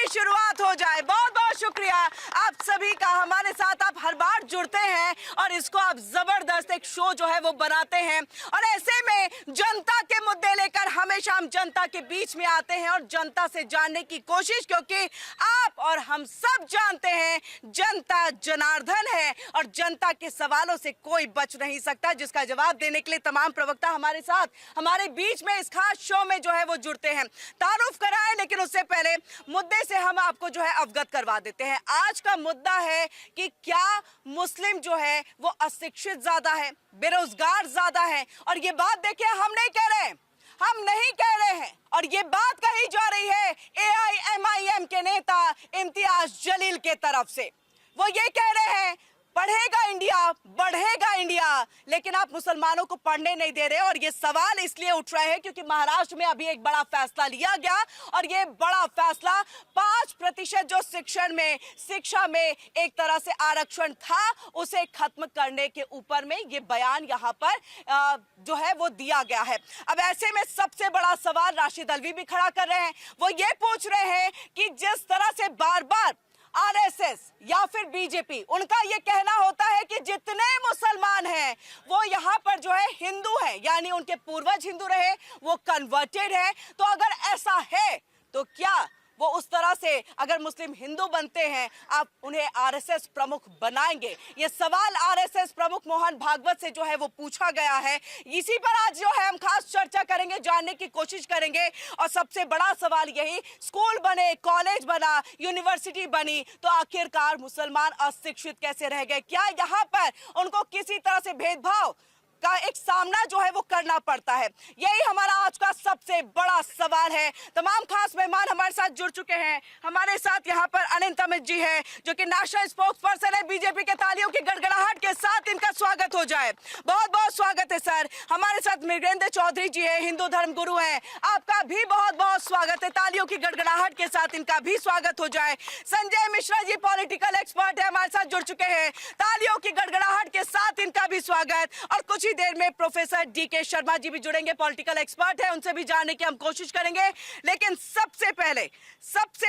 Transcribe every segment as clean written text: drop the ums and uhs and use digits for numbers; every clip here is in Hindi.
की शुरुआत हो जाए। बहुत बहुत शुक्रिया आप सभी का, हमारे साथ आप हर बार जुड़ते हैं और इसको आप जबरदस्त एक शो जो है वो बनाते हैं। और ऐसे में जनता के मुद्दे लेकर हमेशा हम जनता के बीच में आते हैं और जनता से जानने की कोशिश, क्योंकि आप और हम सब जानते हैं जनता जनार्दन है और जनता के सवालों से कोई बच नहीं सकता, जिसका जवाब देने के लिए तमाम प्रवक्ता हमारे साथ हमारे बीच में इस खास शो में जो है वो जुड़ते हैं। तारुफ कराएं, लेकिन उससे पहले मुद्दे से हम आपको जो है अवगत करवा देते हैं। आज का मुद्दा है कि क्या मुस्लिम जो है वो अशिक्षित ज्यादा है, बेरोजगार ज्यादा है। और ये बात देखिए, हम नहीं कह रहे हैं, हम नहीं कह रहे हैं, और ये बात कही जा रही है AIMIM के नेता इम्तियाज जलील के तरफ से। वो ये कह रहे हैं पढ़ेगा इंडिया, बढ़ेगा इंडिया, लेकिन आप मुसलमानों को पढ़ने नहीं दे रहे। और ये सवाल इसलिए उठ रहे हैं क्योंकि महाराष्ट्र में अभी एक बड़ा फैसला लिया गया और ये बड़ा फैसला 5% जो शिक्षा में एक तरह से आरक्षण था उसे खत्म करने के ऊपर में ये बयान यहाँ पर जो है वो दिया गया है। अब ऐसे में सबसे बड़ा सवाल राशिद अल्वी भी खड़ा कर रहे हैं। वो ये पूछ रहे हैं कि जिस तरह से बार बार RSS या फिर बीजेपी, उनका ये कहना होता है कि जितने मुसलमान हैं वो यहाँ पर जो है हिंदू हैं, यानी उनके पूर्वज हिंदू रहे, वो कन्वर्टेड है। तो अगर ऐसा है तो क्या वो उस तरह से अगर मुस्लिम हिंदू बनते हैं आप उन्हें RSS प्रमुख बनाएंगे? ये सवाल RSS प्रमुख मोहन भागवत से जो है वो पूछा गया है। इसी पर आज जो है हम खास चर्चा करेंगे, जानने की कोशिश करेंगे। और सबसे बड़ा सवाल यही, स्कूल बने, कॉलेज बना, यूनिवर्सिटी बनी, तो आखिरकार मुसलमान अशिक्षित कैसे रह गए? क्या यहाँ पर उनको किसी तरह से भेदभाव का एक सामना जो है वो करना पड़ता है? यही हमारा आज का सबसे बड़ा सवाल है। तमाम खास मेहमान हमारे साथ जुड़ चुके हैं। हमारे साथ यहाँ पर अनंत अमित जी हैं जो कि नेशनल स्पोक्स पर्सन है बीजेपी के। तालियों की गड़गड़ाहट के साथ इनका स्वागत हो जाए। बहुत बहुत स्वागत है सर। हमारे साथ मृगेंद्र चौधरी जी है, हिंदू धर्म गुरु हैं, आपका भी बहुत बहुत स्वागत है। तालियों की गड़गड़ाहट के साथ इनका भी स्वागत हो जाए। संजय मिश्रा जी पॉलिटिकल एक्सपर्ट है, हमारे साथ जुड़ चुके हैं। तालियों की गड़गड़ाहट के साथ इनका भी स्वागत। और कुछ ही देर में प्रोफेसर DK शर्मा जी भी जुड़ेंगे, पॉलिटिकल एक्सपर्ट है, उनसे भी जानने की हम कोशिश करेंगे। लेकिन सबसे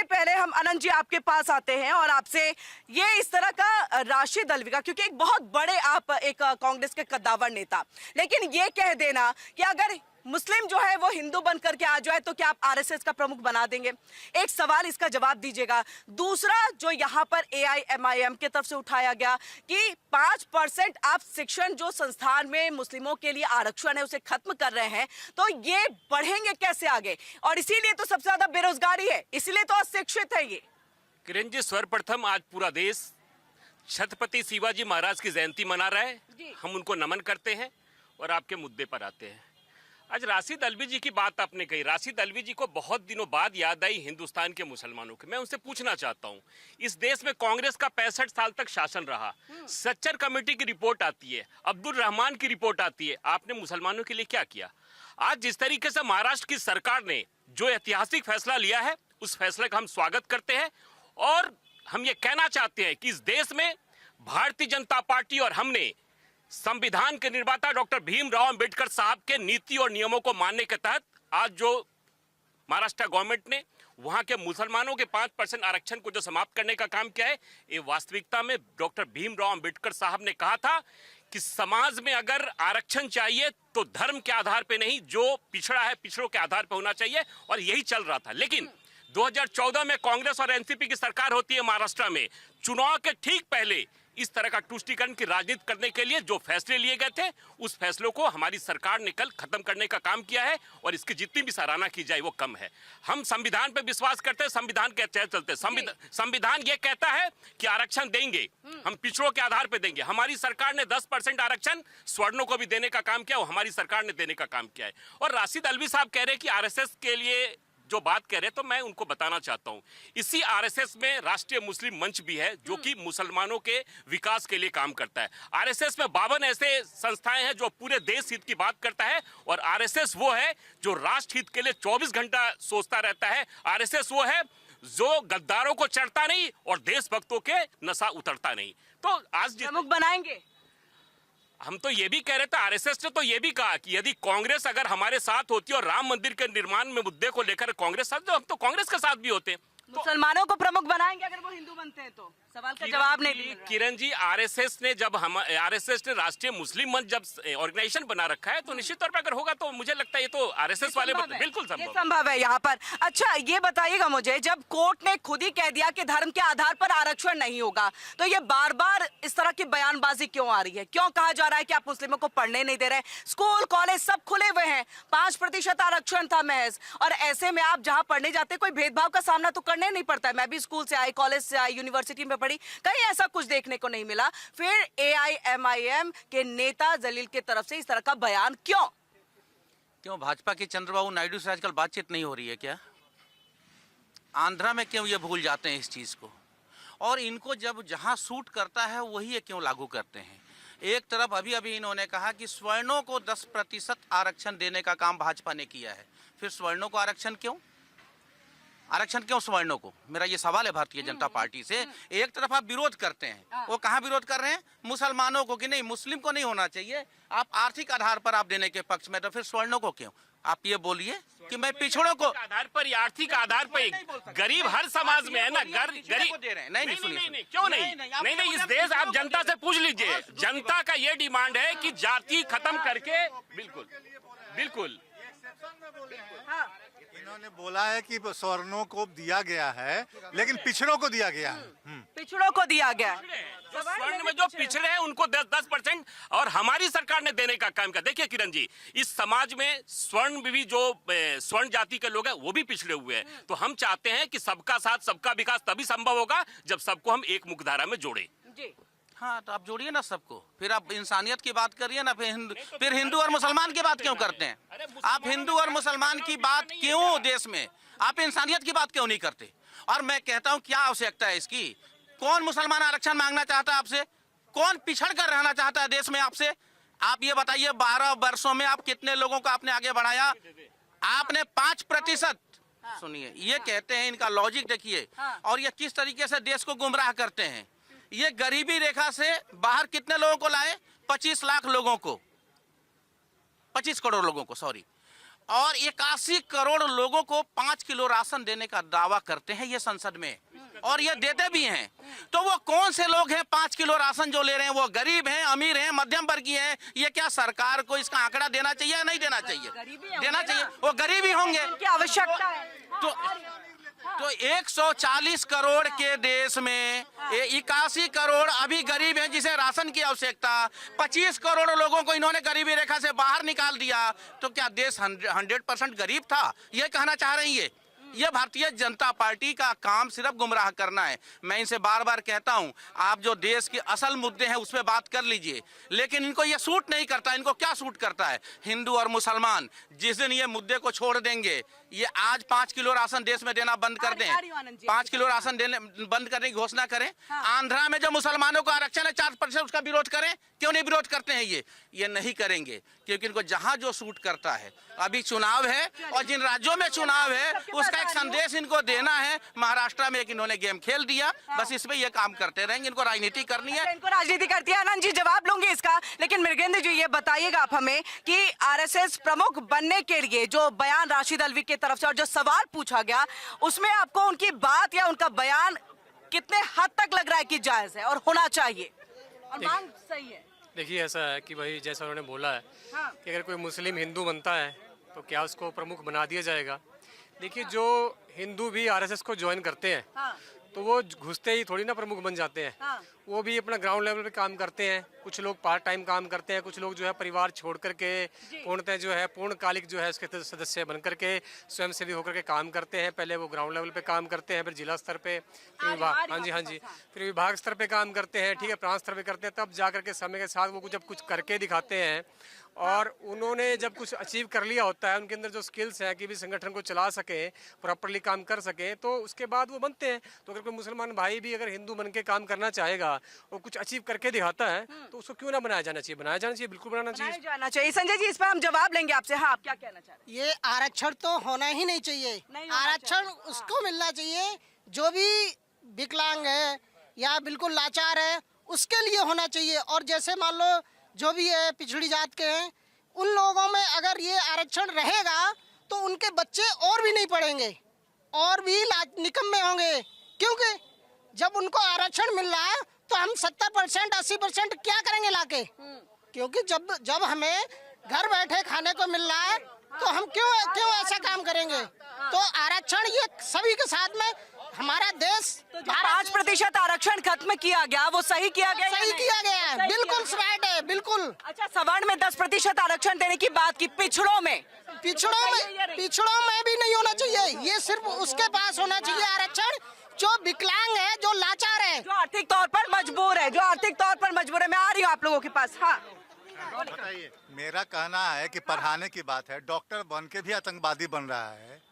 पहले हम अनंत जी आपके पास आते हैं और आपसे ये इस तरह का राशिद अल्वी का, क्योंकि एक बहुत बड़े आप एक कांग्रेस के कद्दावर नेता, लेकिन ये कह देना कि अगर मुस्लिम जो है वो हिंदू बनकर के आ जाए तो क्या आप RSS का प्रमुख बना देंगे? एक सवाल, इसका जवाब दीजिएगा। दूसरा जो यहाँ पर AIMIM की तरफ से उठाया गया कि 5% आप शिक्षण जो संस्थान में मुस्लिमों के लिए आरक्षण है उसे खत्म कर रहे हैं, तो ये बढ़ेंगे कैसे आगे? और इसीलिए तो सबसे ज्यादा बेरोजगारी है, इसीलिए तो अशिक्षित है ये। किरण जी, सर्वप्रथम आज पूरा देश छत्रपति शिवाजी महाराज की जयंती मना रहा है, हम उनको नमन करते हैं और आपके मुद्दे पर आते हैं। आज राशिद अल्वी जी की बात आपने कही। राशिद अल्वी जी को बहुत दिनों बाद याद आई हिंदुस्तान के मुसलमानों की। मैं उनसे पूछना चाहता हूं, इस देश में कांग्रेस का 65 साल तक शासन रहा, सच्चर कमेटी की रिपोर्ट आती है, अब्दुल रहमान की रिपोर्ट आती है, आपने मुसलमानों के लिए क्या किया? आज जिस तरीके से महाराष्ट्र की सरकार ने जो ऐतिहासिक फैसला लिया है उस फैसले का हम स्वागत करते हैं और हम ये कहना चाहते हैं कि इस देश में भारतीय जनता पार्टी और हमने संविधान के निर्माता डॉक्टर भीमराव अंबेडकर साहब के नीति और नियमों को मानने के तहत आज जो महाराष्ट्र गवर्नमेंट ने वहां के मुसलमानों के 5% आरक्षण को जो समाप्त करने का काम किया है, ये वास्तविकता में डॉक्टर भीमराव अंबेडकर साहब ने कहा था कि समाज में अगर आरक्षण चाहिए तो धर्म के आधार पे नहीं, जो पिछड़ा है पिछड़ों के आधार पे होना चाहिए, और यही चल रहा था। लेकिन 2014 में कांग्रेस और NCP की सरकार होती है महाराष्ट्र में, चुनाव के ठीक पहले इस तरह का तुष्टीकरण की राजनीति करने के लिए जो फैसले लिए गए थे उस फैसलों को हमारी सरकार ने कल खत्म करने का काम किया है और इसकी जितनी भी सराहना की जाए वो कम है। हम संविधान पे विश्वास करते हैं, संविधान के तहत चलते हैं। संविधान ये कहता है कि आरक्षण देंगे, हम पिछड़ों के आधार पर देंगे। हमारी सरकार ने 10% आरक्षण सवर्णों को भी देने का काम किया, वो हमारी सरकार ने देने का काम किया है। और राशिद अल्वी साहब कह रहे हैं कि RSS के लिए जो बात कह रहे हैं, तो मैं उनको बताना चाहता हूं, इसी RSS में राष्ट्रीय मुस्लिम मंच भी है जो कि मुसलमानों के विकास के लिए काम करता है। RSS में 52 ऐसे संस्थाएं हैं जो पूरे देश हित की बात करता है और RSS वो है जो राष्ट्र हित के लिए 24 घंटा सोचता रहता है। RSS वो है जो गद्दारों को चढ़ता नहीं और देशभक्तों के नशा उतरता नहीं। तो आज प्रमुख बनाएंगे, हम तो ये भी कह रहे थे, RSS ने तो ये भी कहा कि यदि कांग्रेस अगर हमारे साथ होती और राम मंदिर के निर्माण में मुद्दे को लेकर कांग्रेस साथ, तो हम तो कांग्रेस के साथ भी होते। मुसलमानों को प्रमुख बनाएंगे अगर वो हिंदू बनते हैं तो? सवाल का जवाब नहीं मिल रहा है। किरण जी, आरएसएस ने राष्ट्रीय मुस्लिम मंच जब ऑर्गेनाइजेशन बना रखा है तो निश्चित तौर पर अगर होगा तो मुझे लगता है ये तो आरएसएस वाले बिल्कुल ये संभव संभव है यहाँ पर। अच्छा, ये बताइएगा मुझे, जब कोर्ट ने खुद ही कह दिया कि धर्म के आधार पर आरक्षण नहीं होगा, तो ये बार बार इस तरह की बयानबाजी क्यों आ रही है? क्यों कहा जा रहा है कि आप मुस्लिमों को पढ़ने नहीं दे रहे? स्कूल कॉलेज सब खुले हुए हैं, 5% आरक्षण था महज, और ऐसे में आप जहाँ पढ़ने जाते कोई भेदभाव का सामना तो करने नहीं पड़ता है। मैं भी स्कूल से आई, कॉलेज से आई, यूनिवर्सिटी में पढ़ी, कहीं ऐसा कुछ देखने को नहीं मिला। फिर AIMIM के नेता जलील की तरफ से इस तरह का बयान क्यों? भाजपा के चंद्रबाबू नायडू से आजकल बातचीत नहीं हो रही है क्या? आंध्रा में क्यों ये भूल जाते हैं इस चीज को? और इनको जब जहां सूट करता है वही ये क्यों लागू करते हैं? एक तरफ अभी इन्होंने कहा कि स्वर्णों को 10% आरक्षण देने का काम भाजपा ने किया है, फिर स्वर्णों को आरक्षण क्यों स्वर्णों को? मेरा ये सवाल है भारतीय जनता पार्टी से। एक तरफ आप विरोध करते हैं, वो कहाँ विरोध कर रहे हैं? मुसलमानों को कि नहीं, मुस्लिम को नहीं होना चाहिए, आप आर्थिक आधार पर आप देने के पक्ष में, तो फिर स्वर्णों को क्यों? आप ये बोलिए कि मैं पिछड़ों को आधार पर या आर्थिक आधार पर, गरीब हर समाज में है ना, गरीब दे रहे हैं। नहीं, क्यों नहीं, इस देश आप जनता से पूछ लीजिए, जनता का ये डिमांड है कि जाति खत्म करके, बिल्कुल इन्होंने बोला है कि स्वर्णों को दिया गया है लेकिन पिछड़ों को दिया गया है। पिछड़ों को दिया गया है। जो स्वर्ण में जो पिछड़े हैं उनको 10% और हमारी सरकार ने देने का काम किया। देखिए किरण जी, इस समाज में स्वर्ण भी जो स्वर्ण जाति के लोग हैं वो भी पिछड़े हुए हैं, तो हम चाहते हैं कि सबका साथ सबका विकास तभी संभव होगा जब सबको हम एक मुख्यधारा में जोड़े। हाँ, तो आप जोड़िए ना सबको, फिर आप इंसानियत की बात करिए ना, फिर हिंदू और मुसलमान की बात क्यों करते हैं? आप हिंदू और मुसलमान की बात क्यों देश में, आप इंसानियत की बात क्यों नहीं करते? और मैं कहता हूँ क्या आवश्यकता है इसकी? कौन मुसलमान आरक्षण मांगना चाहता है आपसे? कौन पिछड़ कर रहना चाहता है देश में आपसे? आप ये बताइए, 12 वर्षों में आप कितने लोगों को आपने आगे बढ़ाया? आपने 5%। सुनिए, ये कहते हैं, इनका लॉजिक देखिए, और ये किस तरीके से देश को गुमराह करते हैं। ये गरीबी रेखा से बाहर कितने लोगों को लाए? 25 लाख लोगों को, 25 करोड़ लोगों को, सॉरी, और 81 करोड़ लोगों को 5 किलो राशन देने का दावा करते हैं ये संसद में, और ये देते भी हैं। तो वो कौन से लोग हैं 5 किलो राशन जो ले रहे हैं? वो गरीब हैं, अमीर हैं, मध्यम वर्गीय हैं? ये क्या सरकार को इसका आंकड़ा देना चाहिए या नहीं देना चाहिए? देना चाहिए। वो गरीब ही होंगे, आवश्यकता है। तो 140 करोड़ के देश में 81 करोड़ अभी गरीब हैं जिसे राशन की आवश्यकता। 25 करोड़ लोगों को इन्होंने गरीबी रेखा से बाहर निकाल दिया, तो क्या देश 100% गरीब था? ये कहना चाह रही है। ये भारतीय जनता पार्टी का काम सिर्फ गुमराह करना है। मैं इनसे बार बार कहता हूं, आप जो देश के असल मुद्दे हैं उस पर बात कर लीजिए, लेकिन इनको ये सूट नहीं करता। इनको क्या सूट करता है? हिंदू और मुसलमान जिस दिन ये मुद्दे को छोड़ देंगे, ये आज 5 किलो राशन देश में देना बंद कर दें, 5 किलो राशन देने बंद करने की घोषणा करें, आंध्रा में जो मुसलमानों को आरक्षण है 4%, उसका विरोध करें। क्यों नहीं विरोध करते हैं? ये नहीं करेंगे, क्योंकि इनको जहां जो सूट करता है। अभी चुनाव है, और जिन राज्यों में चुनाव है उसका एक संदेश इनको देना है। महाराष्ट्र में एक इन्होंने गेम खेल दिया, बस इसमें ये काम करते रहेंगे। इनको राजनीति करनी है, इनको राजनीति करती है। आनंद जी जवाब लूंगी इसका, लेकिन मृगेंद्र जी ये बताइएगा आप हमें कि आरएसएस प्रमुख बनने के लिए जो बयान राशिद अल्वी की तरफ से और जो सवाल पूछा गया, उसमें आपको उनकी बात या उनका बयान कितने हद तक लग रहा है कि जायज है और होना चाहिए और मांग सही है? देखिए, ऐसा है कि भाई जैसा उन्होंने बोला है कि अगर कोई मुस्लिम हिंदू बनता है तो क्या उसको प्रमुख बना दिया जाएगा? देखिए, जो हिंदू भी आरएसएस को ज्वाइन करते हैं तो वो घुसते ही थोड़ी ना प्रमुख बन जाते हैं। वो भी अपना ग्राउंड लेवल पे काम करते हैं। कुछ लोग पार्ट टाइम काम करते हैं, कुछ लोग जो है परिवार छोड़ करके पूर्णतः जो है पूर्णकालिक जो है उसके सदस्य बन करके स्वयंसेवी होकर के काम करते हैं। पहले वो ग्राउंड लेवल पे काम करते हैं, फिर जिला स्तर पे, फिर विभाग, हाँ जी, फिर विभाग स्तर पे काम करते हैं, ठीक है, प्रांत स्तर पे करते हैं। तब जा करके समय के साथ वो जब कुछ करके दिखाते हैं और उन्होंने जब कुछ अचीव कर लिया होता है, उनके अंदर जो स्किल्स है कि भी संगठन को चला सके, प्रॉपरली काम कर सके, तो उसके बाद वो बनते हैं। तो अगर कोई मुसलमान भाई भी अगर हिंदू बन के काम करना चाहेगा और कुछ अचीव करके दिखाता है तो उसको क्यों ना बनाया जाना चाहिए? बनाया जाना चाहिए, बिल्कुल बनाना चाहिए। संजय जी, इस पर हम जवाब लेंगे आपसे। हाँ, आप क्या कहना चाह रहे हैं? ये आरक्षण तो होना ही नहीं चाहिए। आरक्षण उसको मिलना चाहिए जो भी विकलांग है या बिल्कुल लाचार है, उसके लिए होना चाहिए। और जैसे मान लो जो भी है पिछड़ी जात के हैं, उन लोगों में अगर ये आरक्षण रहेगा तो उनके बच्चे और भी नहीं पढ़ेंगे और भी निकम्मे होंगे। जब उनको आरक्षण मिल रहा है तो हम 70% 80% क्या करेंगे लाके? क्योंकि जब हमें घर बैठे खाने को मिल रहा है तो हम क्यों ऐसा काम करेंगे? तो आरक्षण ये सभी के साथ में हमारा देश तो जो 5% आरक्षण खत्म किया गया वो सही किया गया? सही किया गया है, बिल्कुल स्मार्ट है, बिल्कुल। अच्छा, सवर्ण में 10% आरक्षण देने की बात की, पिछड़ों में पिछड़ों में भी नहीं होना चाहिए, ये सिर्फ उसके पास होना चाहिए आरक्षण जो विकलांग है, जो लाचार है, जो आर्थिक तौर पर मजबूर है, मैं आ रही हूँ आप लोगों के पास। हाँ, बताइए। मेरा कहना है कि पढ़ाने की बात है, डॉक्टर बन के भी आतंकवादी बन रहा है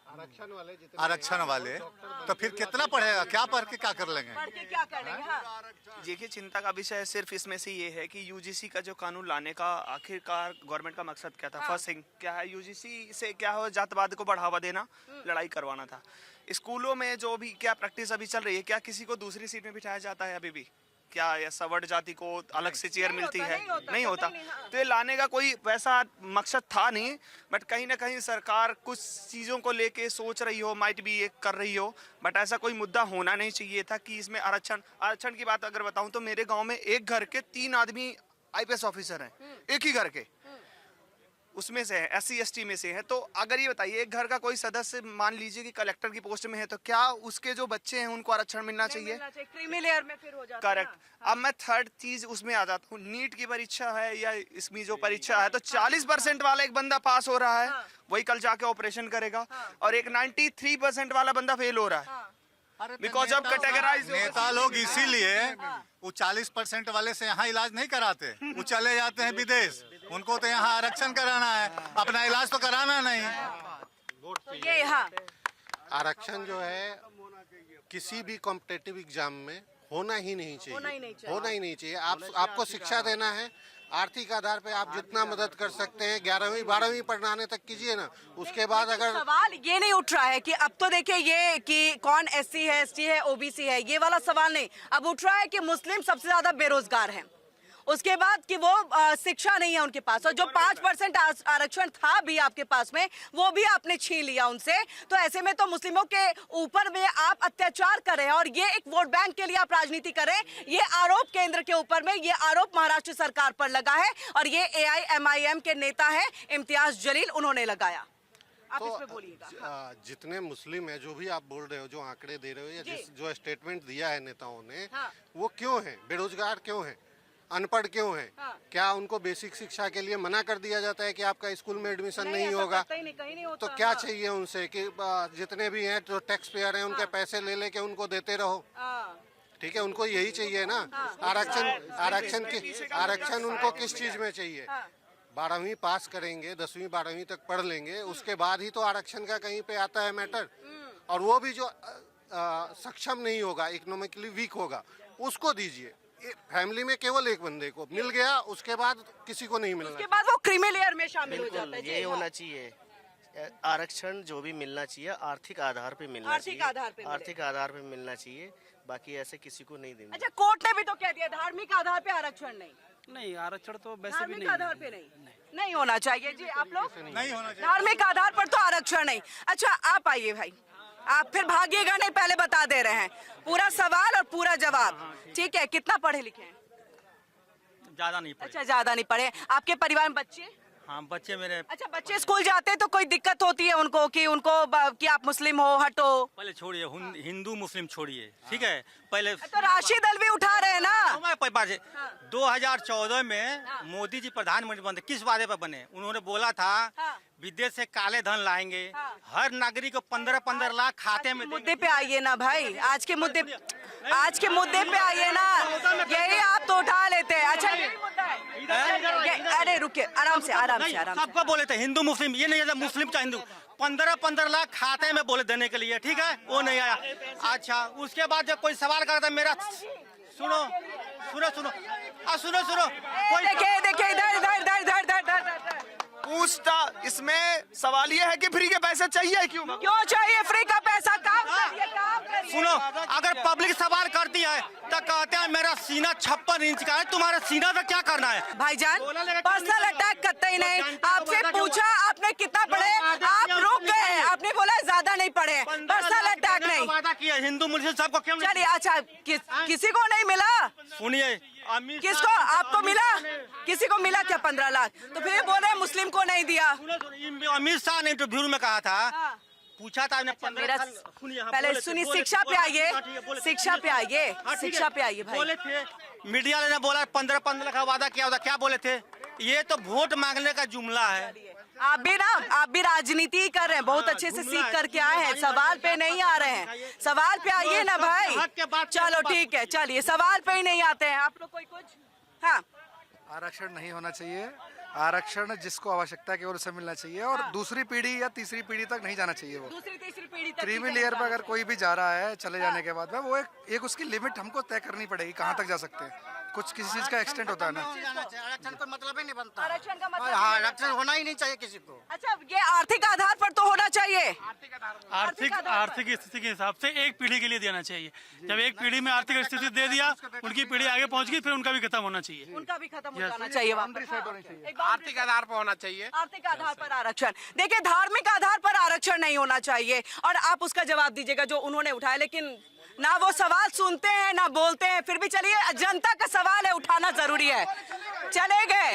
आरक्षण वाले, तो फिर कितना पढ़ेगा? क्या पढ़ के क्या कर लेंगे? क्या करेंगे? हाँ। देखिए, चिंता का विषय सिर्फ इसमें से ये है कि यूजीसी का जो कानून लाने का आखिरकार गवर्नमेंट का मकसद क्या था? फर्स्ट थिंग क्या है, यूजीसी से क्या हो, जातवाद को बढ़ावा देना, लड़ाई करवाना था। स्कूलों में जो भी क्या प्रैक्टिस अभी चल रही है, क्या किसी को दूसरी सीट में बिठाया जाता है अभी भी? क्या या सवर्ण जाति को अलग से चेयर मिलती है? नहीं होता। तो ये लाने का कोई वैसा मकसद था नहीं, बट कहीं ना कहीं सरकार कुछ चीज़ों को लेके सोच रही हो, माइट भी ये कर रही हो, बट ऐसा कोई मुद्दा होना नहीं चाहिए था कि इसमें आरक्षण की बात अगर बताऊं तो मेरे गांव में एक घर के 3 आदमी आईपीएस ऑफिसर हैं, एक ही घर के, उसमें से है, SC ST में से है। तो अगर ये बताइए, एक घर का कोई सदस्य मान लीजिए कि कलेक्टर की पोस्ट में है, तो क्या उसके जो बच्चे हैं उनको आरक्षण मिलना चाहिए? क्रीमी लेयर में फिर हो जाता है। करेक्ट। अब मैं थर्ड चीज उसमें आ जाता हूँ, नीट की परीक्षा है या इसमें जो परीक्षा है, तो 40% वाला एक बंदा पास हो रहा है, वही कल जाके ऑपरेशन करेगा, और एक 93% वाला बंदा फेल हो रहा है। बिकॉज ऑफ कैटेगराइज नेता लोग इसीलिए वो 40% वाले से यहाँ इलाज नहीं कराते, वो चले जाते हैं विदेश। उनको तो यहाँ आरक्षण कराना है, अपना इलाज तो कराना नहीं। तो ये हाँ, आरक्षण जो है किसी भी कॉम्पिटिटिव एग्जाम में होना ही नहीं चाहिए। आपको शिक्षा देना है, आर्थिक आधार पे आप जितना मदद कर सकते हैं, 11वीं 12वीं पढ़ाने तक कीजिए ना। उसके बाद अगर सवाल ये नहीं उठ रहा है कि अब तो देखिए ये कि कौन SC है, ST है, OBC है, ये वाला सवाल नहीं। अब उठ रहा है कि मुस्लिम सबसे ज्यादा बेरोजगार हैं, उसके बाद कि वो शिक्षा नहीं है उनके पास, और जो 5% आरक्षण था भी आपके पास में, वो भी आपने छीन लिया उनसे। तो ऐसे में तो मुस्लिमों के ऊपर में आप अत्याचार कर रहे हैं, और ये एक वोट बैंक के लिए आप राजनीति कर रहे हैं। ये आरोप केंद्र के ऊपर में, ये आरोप महाराष्ट्र सरकार पर लगा है, और ये AIMIM के नेता है इम्तियाज जलील, उन्होंने लगाया। आप तो इसमें बोलिएगा। जितने मुस्लिम है, जो भी आप बोल रहे हो, जो आंकड़े दे रहे हो, या जो स्टेटमेंट दिया है नेताओं ने, वो क्यों है? बेरोजगार क्यों है? अनपढ़ क्यों है? क्या उनको बेसिक शिक्षा के लिए मना कर दिया जाता है कि आपका स्कूल में एडमिशन नहीं होगा? तो क्या चाहिए उनसे कि जितने भी हैं जो टैक्स पेयर हैं, उनके पैसे ले लेके उनको देते रहो? ठीक है, उनको यही चाहिए ना। आरक्षण उनको किस चीज में चाहिए? 12वीं पास करेंगे, 10वीं 12वीं तक पढ़ लेंगे, उसके बाद ही तो आरक्षण का कहीं पे आता है मैटर। और वो भी जो सक्षम नहीं होगा, इकोनॉमिकली वीक होगा, उसको दीजिए। फैमिली में केवल एक बंदे को मिल गया, उसके बाद किसी को नहीं मिलना। उसके बाद वो क्रीमी लेयर में शामिल हो जाता है। ये होना चाहिए, आरक्षण जो भी मिलना चाहिए आर्थिक आधार पे मिलना चाहिए, आर्थिक आधार पे मिलना चाहिए, बाकी ऐसे किसी को नहीं देना। अच्छा, कोर्ट ने भी तो कह दिया धार्मिक आधार पे आरक्षण नहीं, आरक्षण तो वैसे भी धार्मिक आधार पे नहीं होना चाहिए। जी, आप लोग नहीं होना चाहिए, धार्मिक आधार पर तो आरक्षण नहीं। अच्छा, आप आइए भाई, आप फिर भागिएगा नहीं, पहले बता दे रहे हैं पूरा सवाल और पूरा जवाब। ठीक है, कितना पढ़े लिखे हैं? ज्यादा नहीं पढ़े। अच्छा, ज्यादा नहीं पढ़े। आपके परिवार में बच्चे? हाँ, बच्चे मेरे। अच्छा, बच्चे स्कूल जाते हैं तो कोई दिक्कत होती है उनको कि आप मुस्लिम हो, हटो? पहले छोड़िए, हिंदू मुस्लिम छोड़िए, ठीक है। पहले तो राशिद अलवी उठा रहे हैं ना। 2014 में मोदी जी प्रधानमंत्री बने, किस वादे पर बने? उन्होंने बोला था विदेश से काले धन लाएंगे, हर नागरिक को 15-15 लाख खाते में। मुद्दे पे आइए ना भाई, आज के मुद्दे पे आइए ना। यही आप तो उठा लेते हैं। अच्छा, यही मुद्दा है। अरे रुकिए, आराम से। सबको बोले थे हिंदू मुस्लिम, ये नहीं है मुस्लिम चाहे हिंदू, 15-15 लाख खाते में बोले देने के लिए, ठीक है, वो नहीं आया। अच्छा, उसके बाद जब कोई सवाल करता मेरा, सुनो कोई देखिए इधर पूछता, इसमें सवाल ये है कि फ्री के पैसे चाहिए क्यों चाहिए? फ्री का पैसा काम सुनो, अगर पब्लिक सवाल करती है तो कहते हैं मेरा सीना 56 इंच का है, तुम्हारा सीना तो क्या करना है? भाईजान, पर्सनल अटैक करते ही नहीं। आपसे पूछा आपने कितना पढ़े, आप रुक गए, आपने बोला ज्यादा नहीं पढ़े। पर्सनल अटैक नहीं, वादा किया हिंदू मुस्लिम सबको क्यों नहीं? चलिए अच्छा किसी को नहीं मिला? सुनिए, अमित शाह किसको? आपको मिला? किसी को मिला क्या 15 लाख? तो फिर बोल रहे हैं मुस्लिम को नहीं दिया। अमित शाह ने इंटरव्यू में कहा था, पूछा था मेरा पहले सुनिए, शिक्षा पे आइए, शिक्षा पे आइए, शिक्षा पे आइए भाई। बोले थे मीडिया ने बोला 15 लाख का वादा किया होता, क्या बोले थे? ये तो वोट मांगने का जुमला है। आप भी राजनीति कर रहे हैं, बहुत अच्छे से सीख करके आए हैं, सवाल पे नहीं आ रहे हैं। सवाल पे आइए ना भाई। चलो ठीक है, चलिए सवाल पे ही नहीं आते हैं आप लोग। कोई कुछ? हाँ, आरक्षण नहीं होना चाहिए। आरक्षण जिसको आवश्यकता है केवल उसे मिलना चाहिए, और दूसरी पीढ़ी या तीसरी पीढ़ी तक नहीं जाना चाहिए। वो दूसरी तीसरी पीढ़ी तक क्रीमी लेयर पर अगर कोई भी जा रहा है चले जाने के बाद में, वो एक उसकी लिमिट हमको तय करनी पड़ेगी, कहाँ तक जा सकते हैं। कुछ किसी चीज का एक्सटेंट होता है ना। आरक्षण का मतलब ही नहीं बनता। आरक्षण का मतलब आरक्षण होना ही नहीं चाहिए किसी को। अच्छा, ये आर्थिक आधार पर तो होना चाहिए। आर्थिक स्थिति के हिसाब से एक पीढ़ी के लिए देना चाहिए। जब एक पीढ़ी में आर्थिक स्थिति दे दिया, उनकी पीढ़ी आगे पहुंच गई, फिर उनका भी खत्म होना चाहिए। उनका भी खत्म हो जाना चाहिए। आर्थिक आधार पर होना चाहिए। आर्थिक आधार पर आरक्षण, देखिए धार्मिक आधार पर आरक्षण नहीं होना चाहिए, और आप उसका जवाब दीजिएगा जो उन्होंने उठाया। लेकिन ना वो सवाल सुनते हैं ना बोलते हैं। फिर भी चलिए, जनता का सवाल है, उठाना जरूरी है। चले गए,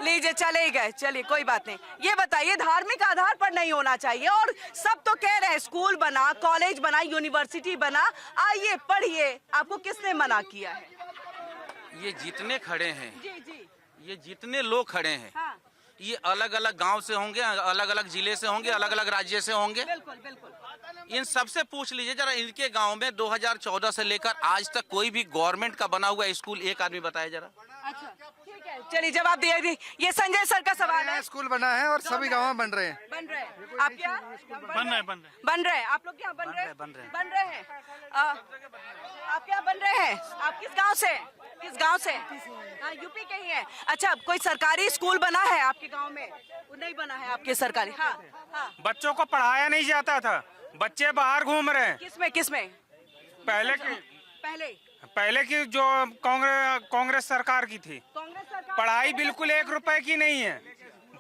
लीजिए चले गए, चलिए कोई बात नहीं। ये बताइए, धार्मिक आधार पर नहीं होना चाहिए, और सब तो कह रहे हैं स्कूल बना, कॉलेज बना, यूनिवर्सिटी बना, आइए पढ़िए। आपको किसने मना किया है? ये जितने खड़े हैं, जी जी, ये जितने लोग खड़े हैं, हाँ ये अलग अलग गांव से होंगे, अलग अलग जिले से होंगे, अलग अलग राज्य से होंगे। बिल्कुल बिल्कुल। इन सबसे पूछ लीजिए जरा, इनके गांव में 2014 से लेकर आज तक कोई भी गवर्नमेंट का बना हुआ स्कूल एक आदमी बताया जरा। अच्छा ठीक है, चलिए जवाब दिए। ये संजय सर का सवाल है। स्कूल बना है और सभी गाँव में बन रहे हैं। बन रहे हैं आपके यहाँ? बन रहे हैं। आप लोग क्या बन रहे हैं? बन रहे हैं। आप क्या बन रहे हैं? आप किस गांव से? किस गांव से? हाँ, यूपी के ही हैं। अच्छा, कोई सरकारी स्कूल बना है आपके गांव में? वो नहीं बना है आपके सरकारी? हाँ हाँ। बच्चों को पढ़ाया नहीं जाता था, बच्चे बाहर घूम रहे हैं। किसमें? पहले की जो कांग्रेस सरकार की थी, कांग्रेस सरकार। पढ़ाई बिल्कुल 1 रुपए की नहीं है।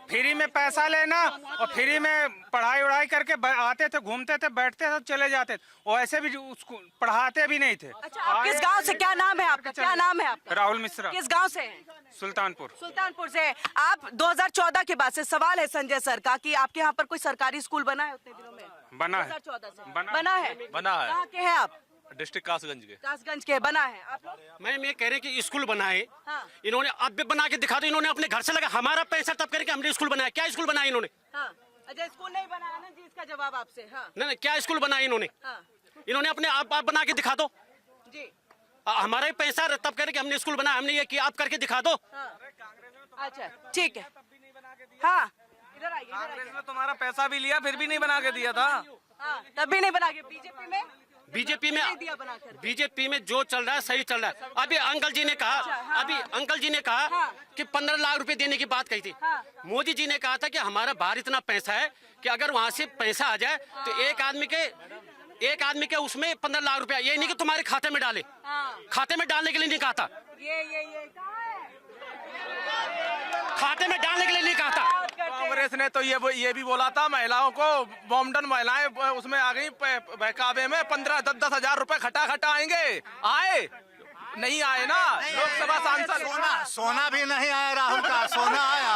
फ्री में पैसा लेना और फ्री में पढ़ाई उड़ाई करके आते थे, घूमते थे, बैठते थे, चले जाते थे। और ऐसे भी उसको पढ़ाते भी नहीं थे। अच्छा, आप किस गांव से? क्या नाम है आपका? क्या नाम है आपका? राहुल मिश्रा। किस गांव से हैं? सुल्तानपुर से। आप 2014 के बाद से सवाल है संजय सर का कि आपके यहाँ पर कोई सरकारी स्कूल बना है उतने दिनों में? बना है। 2014 से बना है। बना है। कहाँ के हैं आप? डिस्ट्रिक्ट कासगंज के। कासगंज के। बना है। आप लोग? मैम ये कह रहे हैं कि स्कूल बनाए, हाँ। इन्होंने अब भी बना के दिखा दो। इन्होंने अपने घर से लगा, हमारा पैसा तब करके हमने स्कूल बनाया। क्या स्कूल बनाया इन्होंने? हाँ। अच्छा, स्कूल नहीं बनाया ना जी, इसका जवाब आपसे। हाँ। नहीं, क्या स्कूल बनाया इन्होंने? हाँ। इन्होंने अपने आप बना के दिखा दो जी। हमारा ही पैसा तब करके हमने स्कूल बनाया। हमने ये किया, आप करके दिखा दो। हाँ। अच्छा ठीक है। हाँ, इधर आइए। कांग्रेस ने तुम्हारा पैसा भी लिया, फिर भी नहीं बना के दिया था। हाँ, तब भी नहीं बना के। बीजेपी में जो चल रहा है सही चल रहा है। अभी अंकल जी ने कहा कि 15 लाख रुपए देने की बात कही थी। मोदी जी ने कहा था कि हमारा बाहर इतना पैसा है कि अगर वहाँ से पैसा आ जाए तो एक आदमी के उसमें 15 लाख रुपया, ये नहीं कि तुम्हारे खाते में डाले। खाते में डालने के लिए नहीं कहा था। खाते में डालने के लिए नहीं कहा था। कांग्रेस ने तो ये भी बोला था महिलाओं को, बॉम्बडन महिलाएं उसमें आ गई बहकावे में। 15-10 हजार रुपए खटा आएंगे, आए नहीं आए ना। लोकसभा सांसद सोना भी नहीं आया राहुल का, सोना आया।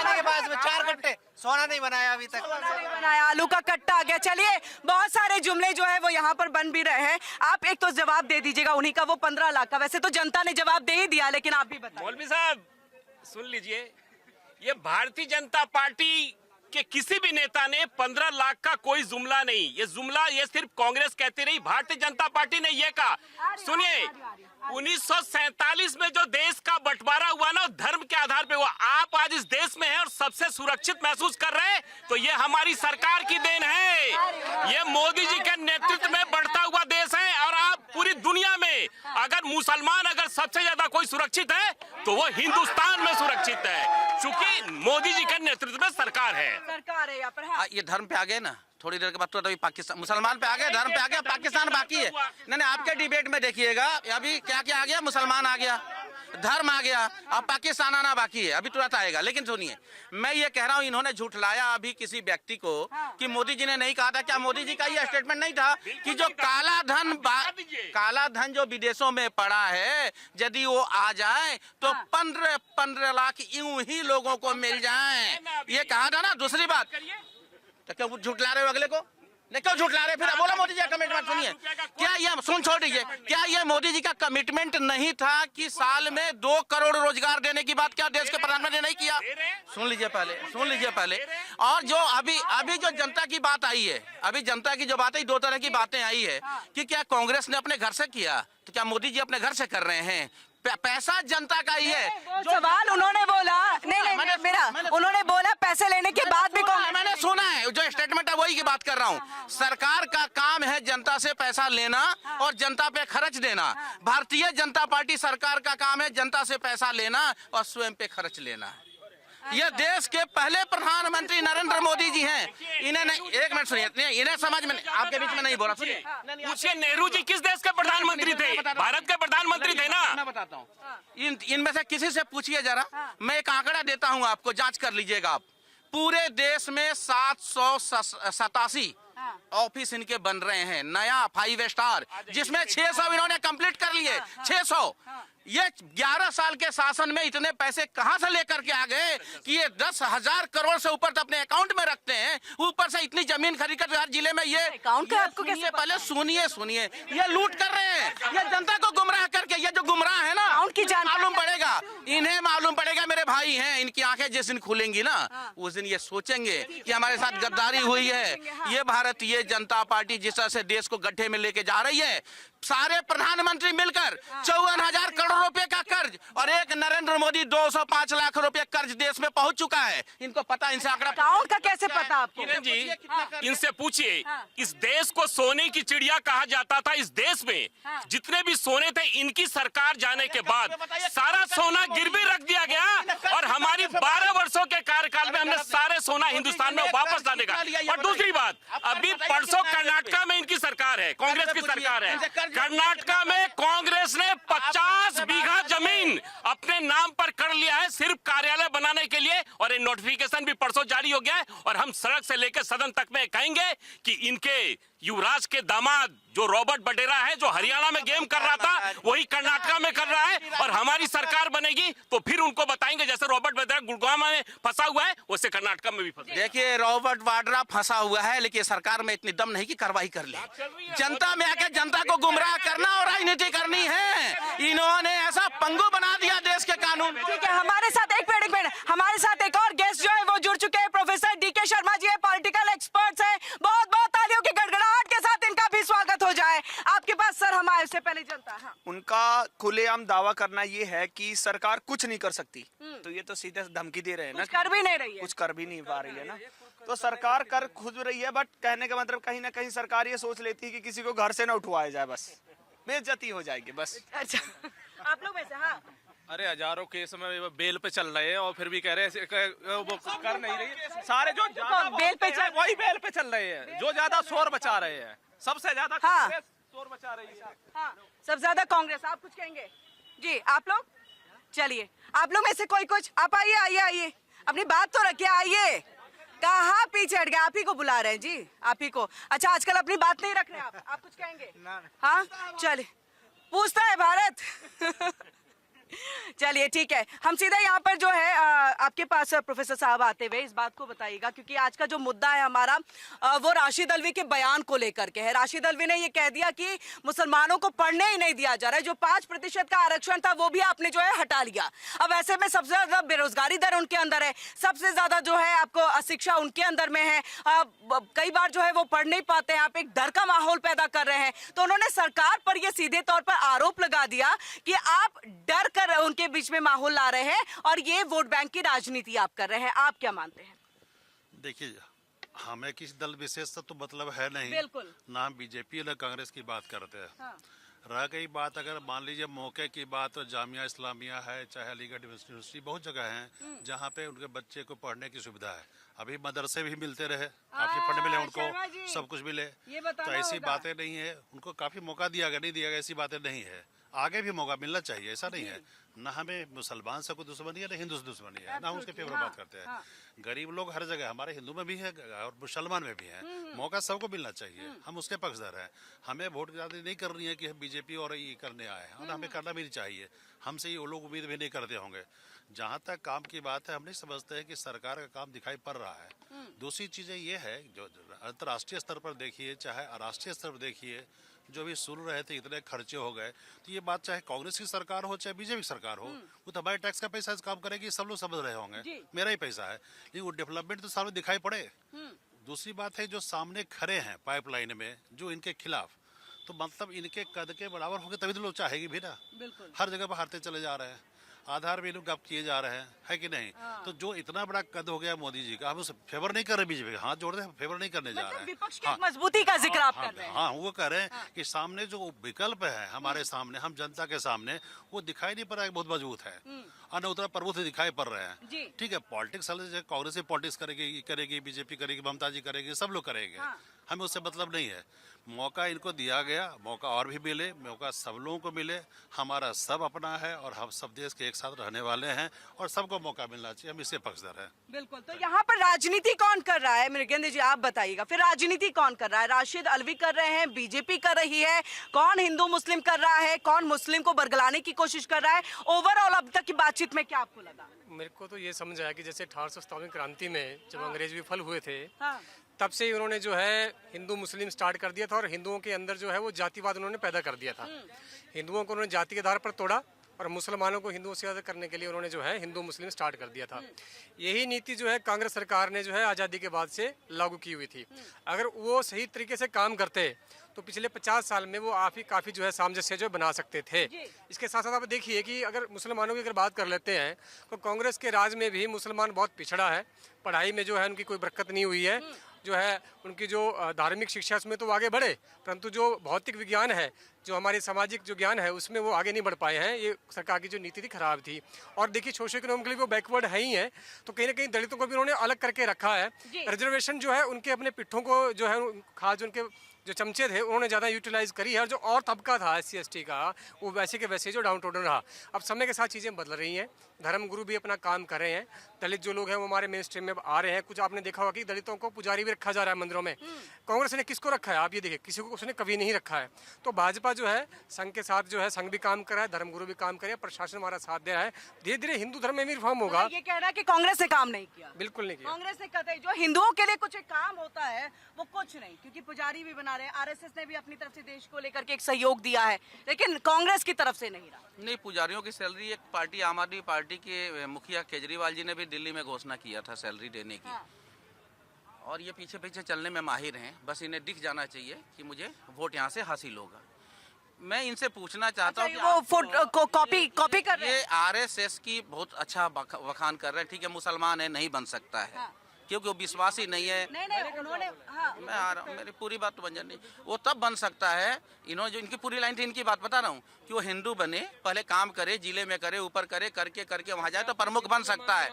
के पास में 4 कट्टे सोना नहीं बनाया अभी तक। नहीं बनाया, आलू का कट्टा आ गया। चलिए, बहुत सारे जुमले जो है वो यहाँ पर बन भी रहे हैं। आप एक तो जवाब दे दीजिएगा उन्हीं का, वो 15 लाख का। वैसे तो जनता ने जवाब दे ही दिया, लेकिन आप भी बताइए। मौलवी साहब सुन लीजिए, ये भारतीय जनता पार्टी के किसी भी नेता ने 15 लाख का कोई जुमला नहीं, ये जुमला ये सिर्फ कांग्रेस कहती रही, भारतीय जनता पार्टी ने ये कहा। सुनिए, 1947 में जो देश का बंटवारा हुआ ना, धर्म के आधार पे हुआ। आप आज इस देश में हैं और सबसे सुरक्षित महसूस कर रहे हैं, तो ये हमारी सरकार की देन है। ये मोदी जी के नेतृत्व में बढ़ता हुआ देश है। और आप पूरी दुनिया में अगर मुसलमान अगर सबसे ज्यादा कोई सुरक्षित है तो वो हिंदुस्तान में सुरक्षित है, क्योंकि मोदी जी के नेतृत्व में सरकार है। यहाँ पर। ये धर्म पे आ गए ना, थोड़ी देर के बाद तो अभी पाकिस्तान, मुसलमान पे आ गए, धर्म पे आ गया, पाकिस्तान बाकी है। नहीं, आपके डिबेट में देखिएगा अभी क्या क्या आ गया, मुसलमान आ गया। धर्म आ गया, अब पाकिस्तान आना बाकी है, अभी तुरंत आएगा। लेकिन सुनिए, मैं ये कह रहा हूँ, इन्होंने झुठलाया अभी किसी व्यक्ति को कि मोदी जी ने नहीं कहा था। क्या मोदी जी का ये स्टेटमेंट नहीं था कि जो काला धन जो विदेशों में पड़ा है, यदि वो आ जाए तो 15 लाख यूं ही लोगों को मिल जाए, ये कहा था ना। दूसरी बात, तो क्यों झुठला रहे हो अगले को? नहीं, क्यों झुठला रहे? फिर बोला मोदी जी का कमिटमेंट। सुनिए, क्या ये छोड़ दीजिए, क्या ये मोदी जी का कमिटमेंट नहीं था कि साल में 2 करोड़ रोजगार देने की बात क्या देश के प्रधानमंत्री ने नहीं किया? सुन लीजिए पहले। और जो अभी जो जनता की बात आई है, अभी जनता की जो बात है, 2 तरह की बातें आई है कि क्या कांग्रेस ने अपने घर से किया, तो क्या मोदी जी अपने घर से कर रहे हैं? पैसा जनता का ही है। जो सवाल उन्होंने बोला, उन्होंने बोला पैसे लेने के बाद भी मैंने सुना है, जो स्टेटमेंट है वही की बात कर रहा हूँ। सरकार का काम है जनता से पैसा लेना और जनता पे खर्च देना। भारतीय जनता पार्टी सरकार का काम है जनता से पैसा लेना और स्वयं पे खर्च लेना। ये देश के पहले प्रधानमंत्री नरेंद्र मोदी जी हैं। इन्हें नहीं, एक मिनट सुनिए, इन्हें समझ में, आपके बीच में नहीं बोला। सुनिए, पूछिए नेहरू जी किस देश के प्रधानमंत्री थे? भारत के प्रधानमंत्री थे ना। मैं बताता हूँ, इनमें से किसी से पूछिए जरा। मैं एक आंकड़ा देता हूँ आपको, जांच कर लीजिएगा आप। पूरे देश में 787 ऑफिस इनके बन रहे हैं, नया 5 स्टार, जिसमें 600 इन्होंने कंप्लीट कर लिए। 600। ये 11 साल के शासन में इतने पैसे कहां से लेकर के आ गए कि ये 10,000 करोड़ से ऊपर तो अपने अकाउंट में रखते हैं, ऊपर से इतनी जमीन खरीद कर हर जिले में ये अकाउंट का आपको कैसे? पहले सुनिए, ये लूट कर रहे हैं, ये जनता को गुमराह करके। ये जो गुमराह है ना, की मालूम पड़ेगा, इन्हें मालूम पड़ेगा। मेरे भाई हैं, इनकी आंखें जिस दिन खुलेंगी ना, उस दिन ये सोचेंगे कि हमारे साथ गद्दारी हुई है। ये भारतीय जनता पार्टी जिस तरह से देश को गड्ढे में लेके जा रही है, सारे प्रधानमंत्री मिलकर 54,000 करोड़ रुपए का कर्ज और एक नरेंद्र मोदी 205 लाख रुपए कर्ज देश में पहुंच चुका है। इनको पता, इनसे आंकड़ा अकाउंट का कैसे पता आपको? किरण जी, इनसे पूछिए, इस देश को सोने की चिड़िया कहा जाता था। इस देश में जितने भी सोने थे, इनकी सरकार जाने के बाद सारा सोना गिरवी रख दिया गया और हमारी 12 वर्षों के कार्यकाल में हमने सारे सोना हिंदुस्तान में वापस लाने का। और दूसरी बात, अभी परसों कर्नाटका में इनकी सरकार है, कांग्रेस की सरकार है। कर्नाटका में कांग्रेस ने 50 बीघा जमीन अपने नाम पर कर लिया है, सिर्फ कार्यालय बनाने के लिए। और ये नोटिफिकेशन भी परसों जारी हो गया है। और हम सड़क से लेकर सदन तक में कहेंगे कि इनके युवराज के दामाद जो रॉबर्ट वडेरा है, जो हरियाणा में गेम कर रहा था, वही कर्नाटका में कर रहा है। और हमारी सरकार बनेगी तो फिर उनको बताएंगे, जैसे रॉबर्ट वडेरा गुड़गांव में फंसा हुआ है, वैसे कर्नाटका में भी फंसा। देखिए, रॉबर्ट वाड्रा फंसा हुआ है, लेकिन सरकार में इतनी दम नहीं कि कार्रवाई कर ले। जनता में आके जनता को गुमराह करना और राजनीति करनी है। इन्होंने ऐसा पंगु बना दिया देश के कानून। ठीक है, हमारे साथ एक मिनट, हमारे साथ एक और गेस्ट जो है वो जुड़ चुके हैं। प्रोफेसर DK शर्मा जी है, पॉलिटिकल एक्सपर्ट्स हैं। बहुत बहुत तालियों की गड़गड़ाहट के साथ इनका भी स्वागत हो जाए आपके पास। सर, हमारे से पहले जनता, हाँ। उनका खुलेआम दावा करना ये है कि सरकार कुछ नहीं कर सकती, तो ये तो सीधे धमकी दे रहे हैं ना, कुछ कर भी नहीं रही है, कुछ कर भी नहीं पा रही है ना। तो सरकार कर खुद रही है, बट कहने का मतलब कहीं ना कहीं सरकार ये सोच लेती है कि किसी को घर से ना उठवाया जाए, बस बेइज्जती हो जाएगी बस। अच्छा, आप लोग वैसे, हाँ। अरे हजारों केस में बेल पे चल रहे हैं और फिर भी कह रहे हैं वो कर नहीं रही। सारे जो बेल पे चल, वही बेल पे चल रहे हैं जो ज्यादा शोर मचा रहे हैं, सबसे ज्यादा कांग्रेस शोर मचा रही है। हाँ, सबसे ज्यादा कांग्रेस। आप कुछ कहेंगे जी? आप लोग चलिए, आप लोग में से कोई कुछ, आप आइए, अपनी बात तो रखिए, आइए। कहाँ पीछे हट गए? आप ही को बुला रहे हैं जी, आप ही को। अच्छा, आजकल अपनी बात नहीं रख रहे आप कुछ कहेंगे? हाँ, चलिए, पूछता है भारत। चलिए, ठीक है, हम सीधा यहाँ पर जो है आपके पास प्रोफेसर साहब आते हुए इस बात को बताइएगा, क्योंकि आज का जो मुद्दा है हमारा वो राशिद अल्वी के बयान को लेकर के है। राशिद अल्वी ने ये कह दिया कि मुसलमानों को पढ़ने ही नहीं दिया जा रहा है। जो 5% का आरक्षण था वो भी आपने जो है हटा लिया। अब ऐसे में सबसे ज्यादा बेरोजगारी दर उनके अंदर है, सबसे ज्यादा जो है आपको अशिक्षा उनके अंदर में है। कई बार जो है वो पढ़ नहीं पाते हैं, आप एक डर का माहौल पैदा कर रहे हैं। तो उन्होंने सरकार पर ये सीधे तौर पर आरोप लगा दिया कि आप डर कर उनके बीच में माहौल ला रहे हैं और ये वोट बैंक की राजनीति आप कर रहे हैं। आप क्या मानते हैं? देखिए, हमें किसी दल विशेष से तो मतलब है नहीं, बिल्कुल, ना बीजेपी ना कांग्रेस की बात करते हैं। हाँ। रह गई बात, अगर मान लीजिए मौके की बात, तो जामिया इस्लामिया है, चाहे अलीगढ़ यूनिवर्सिटी, बहुत जगह हैं जहाँ पे उनके बच्चे को पढ़ने की सुविधा है। अभी मदरसे भी मिलते रहे, काफी फंड मिले उनको, सब कुछ मिले, तो ऐसी बातें नहीं है। उनको काफी मौका दिया गया, नहीं दिया गया, ऐसी बातें नहीं है। आगे भी मौका मिलना चाहिए, ऐसा नहीं है। ना हमें मुसलमान से कोई दुश्मनी है ना हिंदू से दुश्मनी है, ना हम उसके फेवर में बात करते हैं। गरीब लोग हर जगह, हमारे हिंदू में भी है और मुसलमान में भी है, मौका सबको मिलना चाहिए। हम उसके पक्षधर हैं। हमें वोट ज़्यादा नहीं करनी है कि हम बीजेपी और ये करने आए हैं, और हमें करना भी नहीं चाहिए। हमसे ये लोग उम्मीद भी नहीं करते होंगे। जहाँ तक काम की बात है, हम नहीं समझते हैं कि सरकार का काम दिखाई पड़ रहा है। दूसरी चीज़ें ये है, जो अंतर्राष्ट्रीय स्तर पर देखिए चाहे राष्ट्रीय स्तर पर देखिए, जो भी सुन रहे थे इतने खर्चे हो गए, तो ये बात चाहे कांग्रेस की सरकार हो चाहे बीजेपी की सरकार हो, वो तो हमारे टैक्स का पैसा काम करेगी, सब लोग समझ रहे होंगे, मेरा ही पैसा है, लेकिन वो डेवलपमेंट तो सामने दिखाई पड़े। दूसरी बात है, जो सामने खड़े हैं पाइपलाइन में, जो इनके खिलाफ, तो मतलब इनके कद के बराबर होंगे तभी तो लोग चाहेगी भी ना। हर जगह पर हारते चले जा रहे हैं, आधार भी लोग गप किए जा रहे हैं, है कि नहीं? तो जो इतना बड़ा कद हो गया मोदी जी का, हम उसे फेवर नहीं कर रहे, बीजेपी का हाथ जोड़ रहे हैं, फेवर नहीं करने जा रहे हैं। विपक्ष की मजबूती का जिक्र आप कर रहे हैं। हाँ, वो कह रहे हैं कि सामने जो विकल्प है हमारे सामने, हम जनता के सामने, वो दिखाई नहीं पड़ रहा है, बहुत मजबूत है, और उतना प्रभुत्व दिखाई पड़ रहे हैं। ठीक है, पॉलिटिक्स कांग्रेस ही पॉलिटिक्स करेगी, बीजेपी करेगी, ममता जी करेगी, सब लोग करेंगे, हमें उससे मतलब नहीं है। मौका इनको दिया गया, मौका और भी मिले, मौका सब लोगों को मिले। हमारा सब अपना है और हम सब देश के एक साथ रहने वाले हैं, और सबको मौका मिलना चाहिए, हम इससे पक्षधर हैं। बिल्कुल। तो यहाँ पर राजनीति कौन कर रहा है, मृगेंद्र जी आप बताइएगा, फिर राजनीति कौन कर रहा है? राशिद अलवी कर रहे हैं, बीजेपी कर रही है, कौन हिंदू मुस्लिम कर रहा है, कौन मुस्लिम को बरगलाने की कोशिश कर रहा है? ओवरऑल अब तक की बातचीत में क्या आपको लगा? मेरे को तो ये समझ आया कि जैसे 1857 क्रांति में जब अंग्रेज विफल हुए थे, तब से ही उन्होंने जो है हिंदू मुस्लिम स्टार्ट कर दिया था, और हिंदुओं के अंदर जो है वो जातिवाद उन्होंने पैदा कर दिया था। हिंदुओं को उन्होंने जाति के आधार पर तोड़ा, और मुसलमानों को हिंदुओं से अलग करने के लिए उन्होंने जो है हिंदू मुस्लिम स्टार्ट कर दिया था। यही नीति जो है कांग्रेस सरकार ने जो है आज़ादी के बाद से लागू की हुई थी। अगर वो सही तरीके से काम करते तो पिछले 50 साल में वो काफ़ी जो है सामंजस्य जो बना सकते थे। इसके साथ साथ आप देखिए कि अगर मुसलमानों की अगर बात कर लेते हैं, तो कांग्रेस के राज में भी मुसलमान बहुत पिछड़ा है। पढ़ाई में जो है उनकी कोई बरकत नहीं हुई है, जो है उनकी जो धार्मिक शिक्षा उसमें तो आगे बढ़े, परंतु जो भौतिक विज्ञान है, जो हमारे सामाजिक जो ज्ञान है, उसमें वो आगे नहीं बढ़ पाए हैं। ये सरकार की जो नीति थी खराब थी। और देखिए सोशो इकोनॉमिकली वो बैकवर्ड है ही है, तो कहीं ना कहीं दलितों को भी उन्होंने अलग करके रखा है। रिजर्वेशन जो है उनके अपने पिट्ठों को जो है खास उनके जो चमचे थे उन्होंने ज़्यादा यूटिलाइज करी है, और जो और तबका था SC/ST का, वो वैसे के वैसे जो डाउन टोडन रहा। अब समय के साथ चीज़ें बदल रही हैं, धर्मगुरु भी अपना काम कर रहे हैं, दलित जो लोग हैं वो हमारे मेन स्ट्रीम में आ रहे हैं। कुछ आपने देखा होगा कि दलितों को पुजारी भी रखा जा रहा है मंदिरों में। कांग्रेस ने किसको रखा है? आप ये देखिए, किसी को उसने कभी नहीं रखा है। तो भाजपा जो है संघ के साथ जो है, संघ भी काम कर रहा है, धर्मगुरु भी काम कर रहे हैं, प्रशासन हमारा साथ दे रहा है। धीरे धीरे हिंदू धर्म में भी रिफॉर्म होगा। ये कह रहा है कि कांग्रेस ने काम नहीं किया। बिल्कुल नहीं किया। कांग्रेस ने कहते जो हिंदुओं के लिए कुछ एक काम होता है वो कुछ नहीं, क्योंकि पुजारी भी बना रहे हैं। RSS ने भी अपनी तरफ से देश को लेकर के एक सहयोग दिया है, लेकिन कांग्रेस की तरफ से नहीं रहा। नहीं, पुजारियों की सैलरी एक पार्टी आम आदमी पार्टी के मुखिया केजरीवाल जी ने भी दिल्ली में घोषणा किया था सैलरी देने की। और ये पीछे पीछे चलने में माहिर हैं, बस इन्हें दिख जाना चाहिए कि मुझे वोट यहाँ से हासिल होगा। मैं इनसे पूछना चाहता हूँ कि वो फोटो को कॉपी कर रहे हैं। ये RSS की बहुत अच्छा बखान कर रहे हैं। ठीक है, मुसलमान है, नहीं बन सकता है, क्योंकि वो विश्वासी नहीं है। नहीं, उन्होंने मैं आ रहा हूँ, मेरी पूरी बात तो बन जानी। वो तब बन सकता है, इन्होंने जो इनकी पूरी लाइन थी, इनकी बात बता रहा हूँ, कि वो हिंदू बने, पहले काम करे, जिले में करे, ऊपर करे, करके वहाँ जाए तो प्रमुख बन सकता है।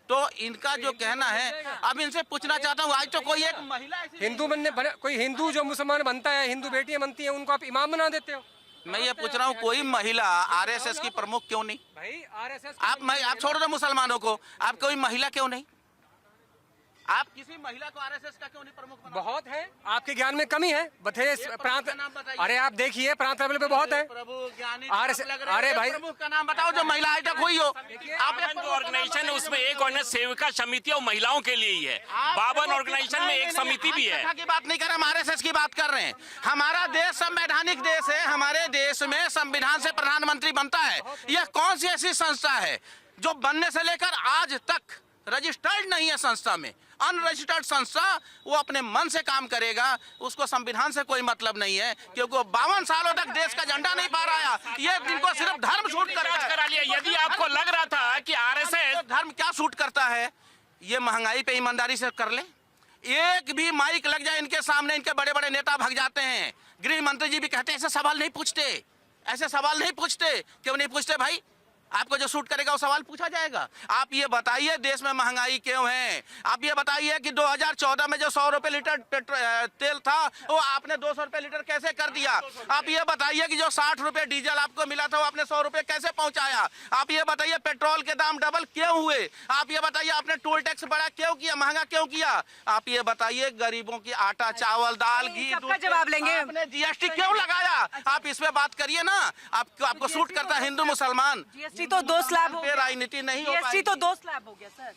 तो इनका जो कहना है, अब इनसे पूछना चाहता हूँ, आज तो कोई एक महिला हिंदू बनने, कोई हिंदू जो मुसलमान बनता है, हिंदू बेटियां बनती हैं, उनको आप इमाम बना देते हो। मैं ये पूछ रहा हूँ, कोई महिला RSS की प्रमुख क्यों नहीं? भाई RSS आप छोड़ दो मुसलमानों को, आप कोई महिला क्यों नहीं? आप किसी महिला को RSS का क्यों नहीं प्रमुख बना? बहुत है, आपके ज्ञान में कमी है। बथेरे प्रांत, अरे आप देखिए प्रांत लेवल पे बहुत है। प्रभु ज्ञानी अरे भाई, प्रमुख का नाम बताओ जो महिला आज तक हुई हो। आप जो ऑर्गेनाइजेशन है उसमें एक ऑर्गेनाइजेशन सेविका समिति और महिलाओं के लिए ही है। 52 ऑर्गेनाइजेशन में एक समिति भी है। की बात नहीं कर रहे, हम RSS की बात कर रहे हैं। हमारा देश संवैधानिक देश है, हमारे देश में संविधान से प्रधानमंत्री बनता है। यह कौन सी ऐसी संस्था है जो बनने से लेकर आज तक रजिस्टर्ड नहीं है? संस्था में अनरजिस्टर्ड संस्था, वो अपने मन से काम करेगा, उसको संविधान से कोई मतलब नहीं है, क्योंकि वो 52 सालों तक देश का झंडा नहीं फहराया। ये इनको सिर्फ धर्म सूट करा लिया। यदि आपको लग रहा था कि RSS धर्म क्या सूट करता है, ये महंगाई पे ईमानदारी से कर ले। एक भी माइक लग जाए इनके सामने, इनके बड़े बड़े नेता भाग जाते हैं। गृह मंत्री जी भी कहते हैं ऐसे सवाल नहीं पूछते, ऐसे सवाल नहीं पूछते। क्यों नहीं पूछते भाई? आपको जो सूट करेगा वो सवाल पूछा जाएगा। आप ये बताइए देश में महंगाई क्यों है? आप ये बताइए कि 2014 में जो 100 रुपए लीटर तेल था वो आपने 200 रुपए लीटर कैसे कर दिया? आप ये बताइए कि जो 60 रुपए डीजल आपको मिला था वो आपने 100 रुपए कैसे पहुंचाया? आप ये बताइए पेट्रोल के दाम डबल क्यों हुए? आप ये बताइए आपने टोल टैक्स बड़ा क्यों किया, महंगा क्यों किया? आप ये बताइए गरीबों की आटा चावल दाल घी सबका जवाब लेंगे। आपने जीएसटी क्यों लगाया? आप इसमें बात करिए ना। आपको सूट करता है हिंदू मुसलमान। जीएसटी तो 2 स्लैब हो गया। राजनीति नहीं हो जीएसटी तो 2 स्लैब हो गया सर,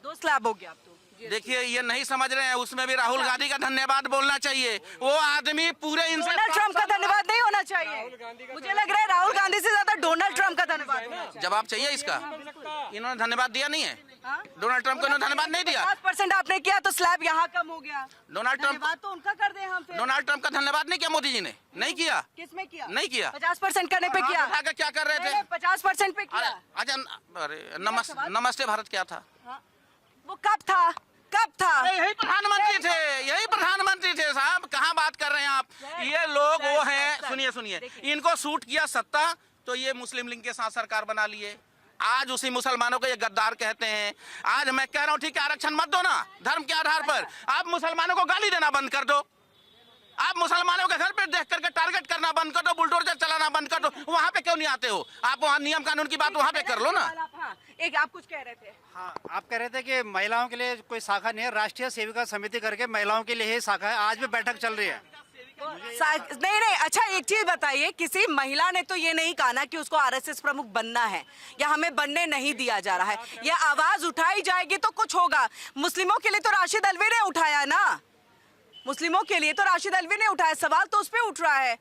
2 स्लैब हो गया अब तो। देखिए ये नहीं समझ रहे हैं, उसमें भी राहुल गांधी का धन्यवाद बोलना चाहिए। वो आदमी पूरे डोनाल्ड ट्रंप का धन्यवाद नहीं होना चाहिए। मुझे लग रहा है राहुल गांधी से ज्यादा डोनाल्ड ट्रंप का धन्यवाद होना चाहिए। जवाब चाहिए इसका। इन्होंने धन्यवाद दिया नहीं है, डोनाल्ड ट्रंप को इन्होंने धन्यवाद नहीं दिया। 50% आपने किया तो स्लैब यहाँ कम हो गया। डोनाल्ड ट्रंप धन्यवाद तो उनका कर दे हम फिर। डोनाल्ड ट्रंप का धन्यवाद नहीं किया मोदी जी ने? नहीं किया। किसमें किया? नहीं किया। 50% करने पे किया। क्या कर रहे थे? 50% पे किया। अच्छा अरे नमस्ते भारत क्या था? वो कब था? कब था? यही प्रधानमंत्री थे, यही प्रधानमंत्री थे साहब। कहाँ बात कर रहे हैं आप? ये लोग वो हैं, सुनिए सुनिए, इनको सूट किया सत्ता तो ये मुस्लिम लीग के साथ सरकार बना लिए। आज उसी मुसलमानों को ये गद्दार कहते हैं। आज मैं कह रहा हूँ ठीक है आरक्षण मत दो ना धर्म के आधार पर, आप मुसलमानों को गाली देना बंद कर दो। आप मुसलमानों के घर पे देख करके टारगेट करना बंद कर दो, बुलडोजर चलाना बंद कर दो। वहाँ पे क्यों नहीं आते हो? आप वहाँ नियम कानून की बात वहाँ पे कर लो ना। एक आप कुछ कह रहे थे। हाँ, आप कह रहे थे कि महिलाओं के लिए कोई शाखा नहीं है, राष्ट्रीय सेविका समिति करके महिलाओं के लिए ही शाखा है। आज भी बैठक चल रही है। नहीं, अच्छा एक चीज बताइए, किसी महिला ने तो ये नहीं कहा ना कि उसको आरएसएस प्रमुख बनना है या हमें बनने नहीं दिया जा रहा है। ये आवाज उठाई जाएगी तो कुछ होगा। मुस्लिमों के लिए तो राशिद अल्वी ने उठाया ना, मुस्लिमों के लिए तो राशिद अल्वी ने उठाया, सवाल तो उस पे उठ रहा है।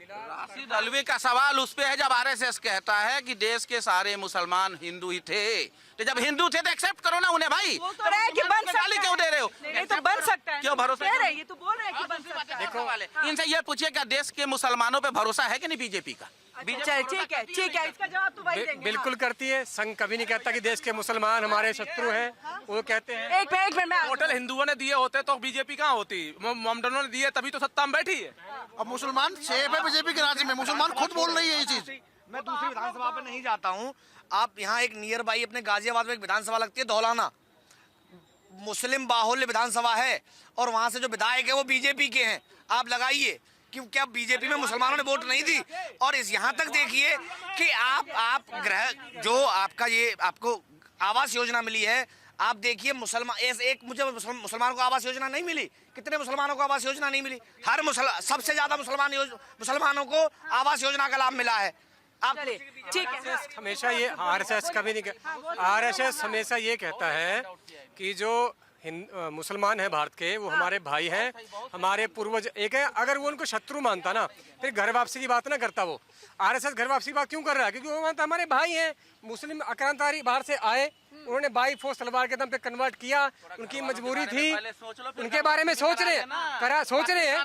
राशिद अल्वी का सवाल उस पे है जब आरएसएस कहता है कि देश के सारे मुसलमान हिंदू ही थे। तो जब हिंदू थे तो एक्सेप्ट करो ना उन्हें भाई। वो तो रहे कि बन सकता है। क्यों दे रहे हो? नहीं तो बन सकता है। क्यों भरोसा कह रहे हैं, ये तो बोल रहे हैं कि बन सकता है। देखो इनसे ये पूछिए क्या देश के मुसलमानों पे भरोसा है कि नहीं बीजेपी का? अच्छा, ठीक है इसका जवाब तो वही देंगे। बिल्कुल करती है। संघ कभी नहीं कहता कि देश के मुसलमान हमारे शत्रु हैं। वो कहते हैं एक मिनट में होटल हिंदुओं ने दिए होते तो बीजेपी कहाँ होती? मोमडनों ने दिए तभी तो सत्ता में बैठी है। अब मुसलमान सेफ है बीजेपी के राज्य में, मुसलमान खुद बोल रही है ये चीज। मैं दूसरी विधानसभा पे नहीं जाता हूँ। आप यहाँ एक नियर बाई अपने गाजियाबाद में एक विधानसभा लगती है धौलाना, मुस्लिम बाहुल्य विधानसभा है और वहाँ से जो विधायक है वो बीजेपी के हैं। आप लगाइए कि क्या बीजेपी में मुसलमानों ने वोट नहीं दी। और इस यहाँ तक देखिए कि आप गृह जो आपका ये आपको आवास योजना मिली है, आप देखिए मुसलमान एक मुझे मुसलमानों को आवास योजना नहीं मिली। कितने मुसलमानों को आवास योजना नहीं मिली? सबसे ज्यादा मुसलमानों को आवास योजना का लाभ मिला है। आप ठीक है। हमेशा ये आरएसएस कभी नहीं आरएसएस हमेशा ये कहता है कि जो मुसलमान हैं भारत के वो हमारे भाई हैं, हमारे पूर्वज एक है। अगर वो उनको शत्रु मानता ना फिर घर वापसी की बात ना करता। वो आरएसएस घर वापसी की बात क्यों कर रहा है? क्योंकि वो मानता हमारे भाई हैं। मुस्लिम आक्रांतारी बाहर से आए, उन्होंने बाई फोर्स तलवार के दम पे कन्वर्ट किया, उनकी मजबूरी थी। उनके बारे में सोच रहे हैं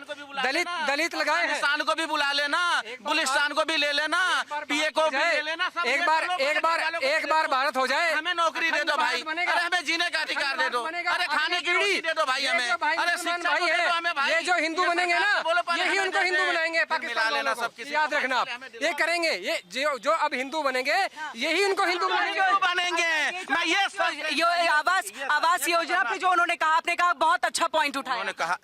दलित लगाए हैं। बलुचिस्तान को भी बुला लेना, बलुचिस्तान को भी ले लेना, पीए को भी ले लेना। एक बार भारत हो जाए, हमें नौकरी दे दो भाई, अरे हमें जीने का अधिकार दे दो, अरे खाने की रोटी दे दो भाई हमें, अरे शिक्षा को दे दो हमें भाई। ये जो हिंदू बनेंगे ना यही उनको हिंदू बनाएंगे। पाकिस्तान वालों को याद रखना आप, ये करेंगे। ये जो अब हिंदू बनेंगे यही उनको हिंदू बनेंगे। मैं ये आवास योजना पे जो उन्होंने कहा, आपने कहा बहुत अच्छा पॉइंट उठाया। उन्होंने कहा,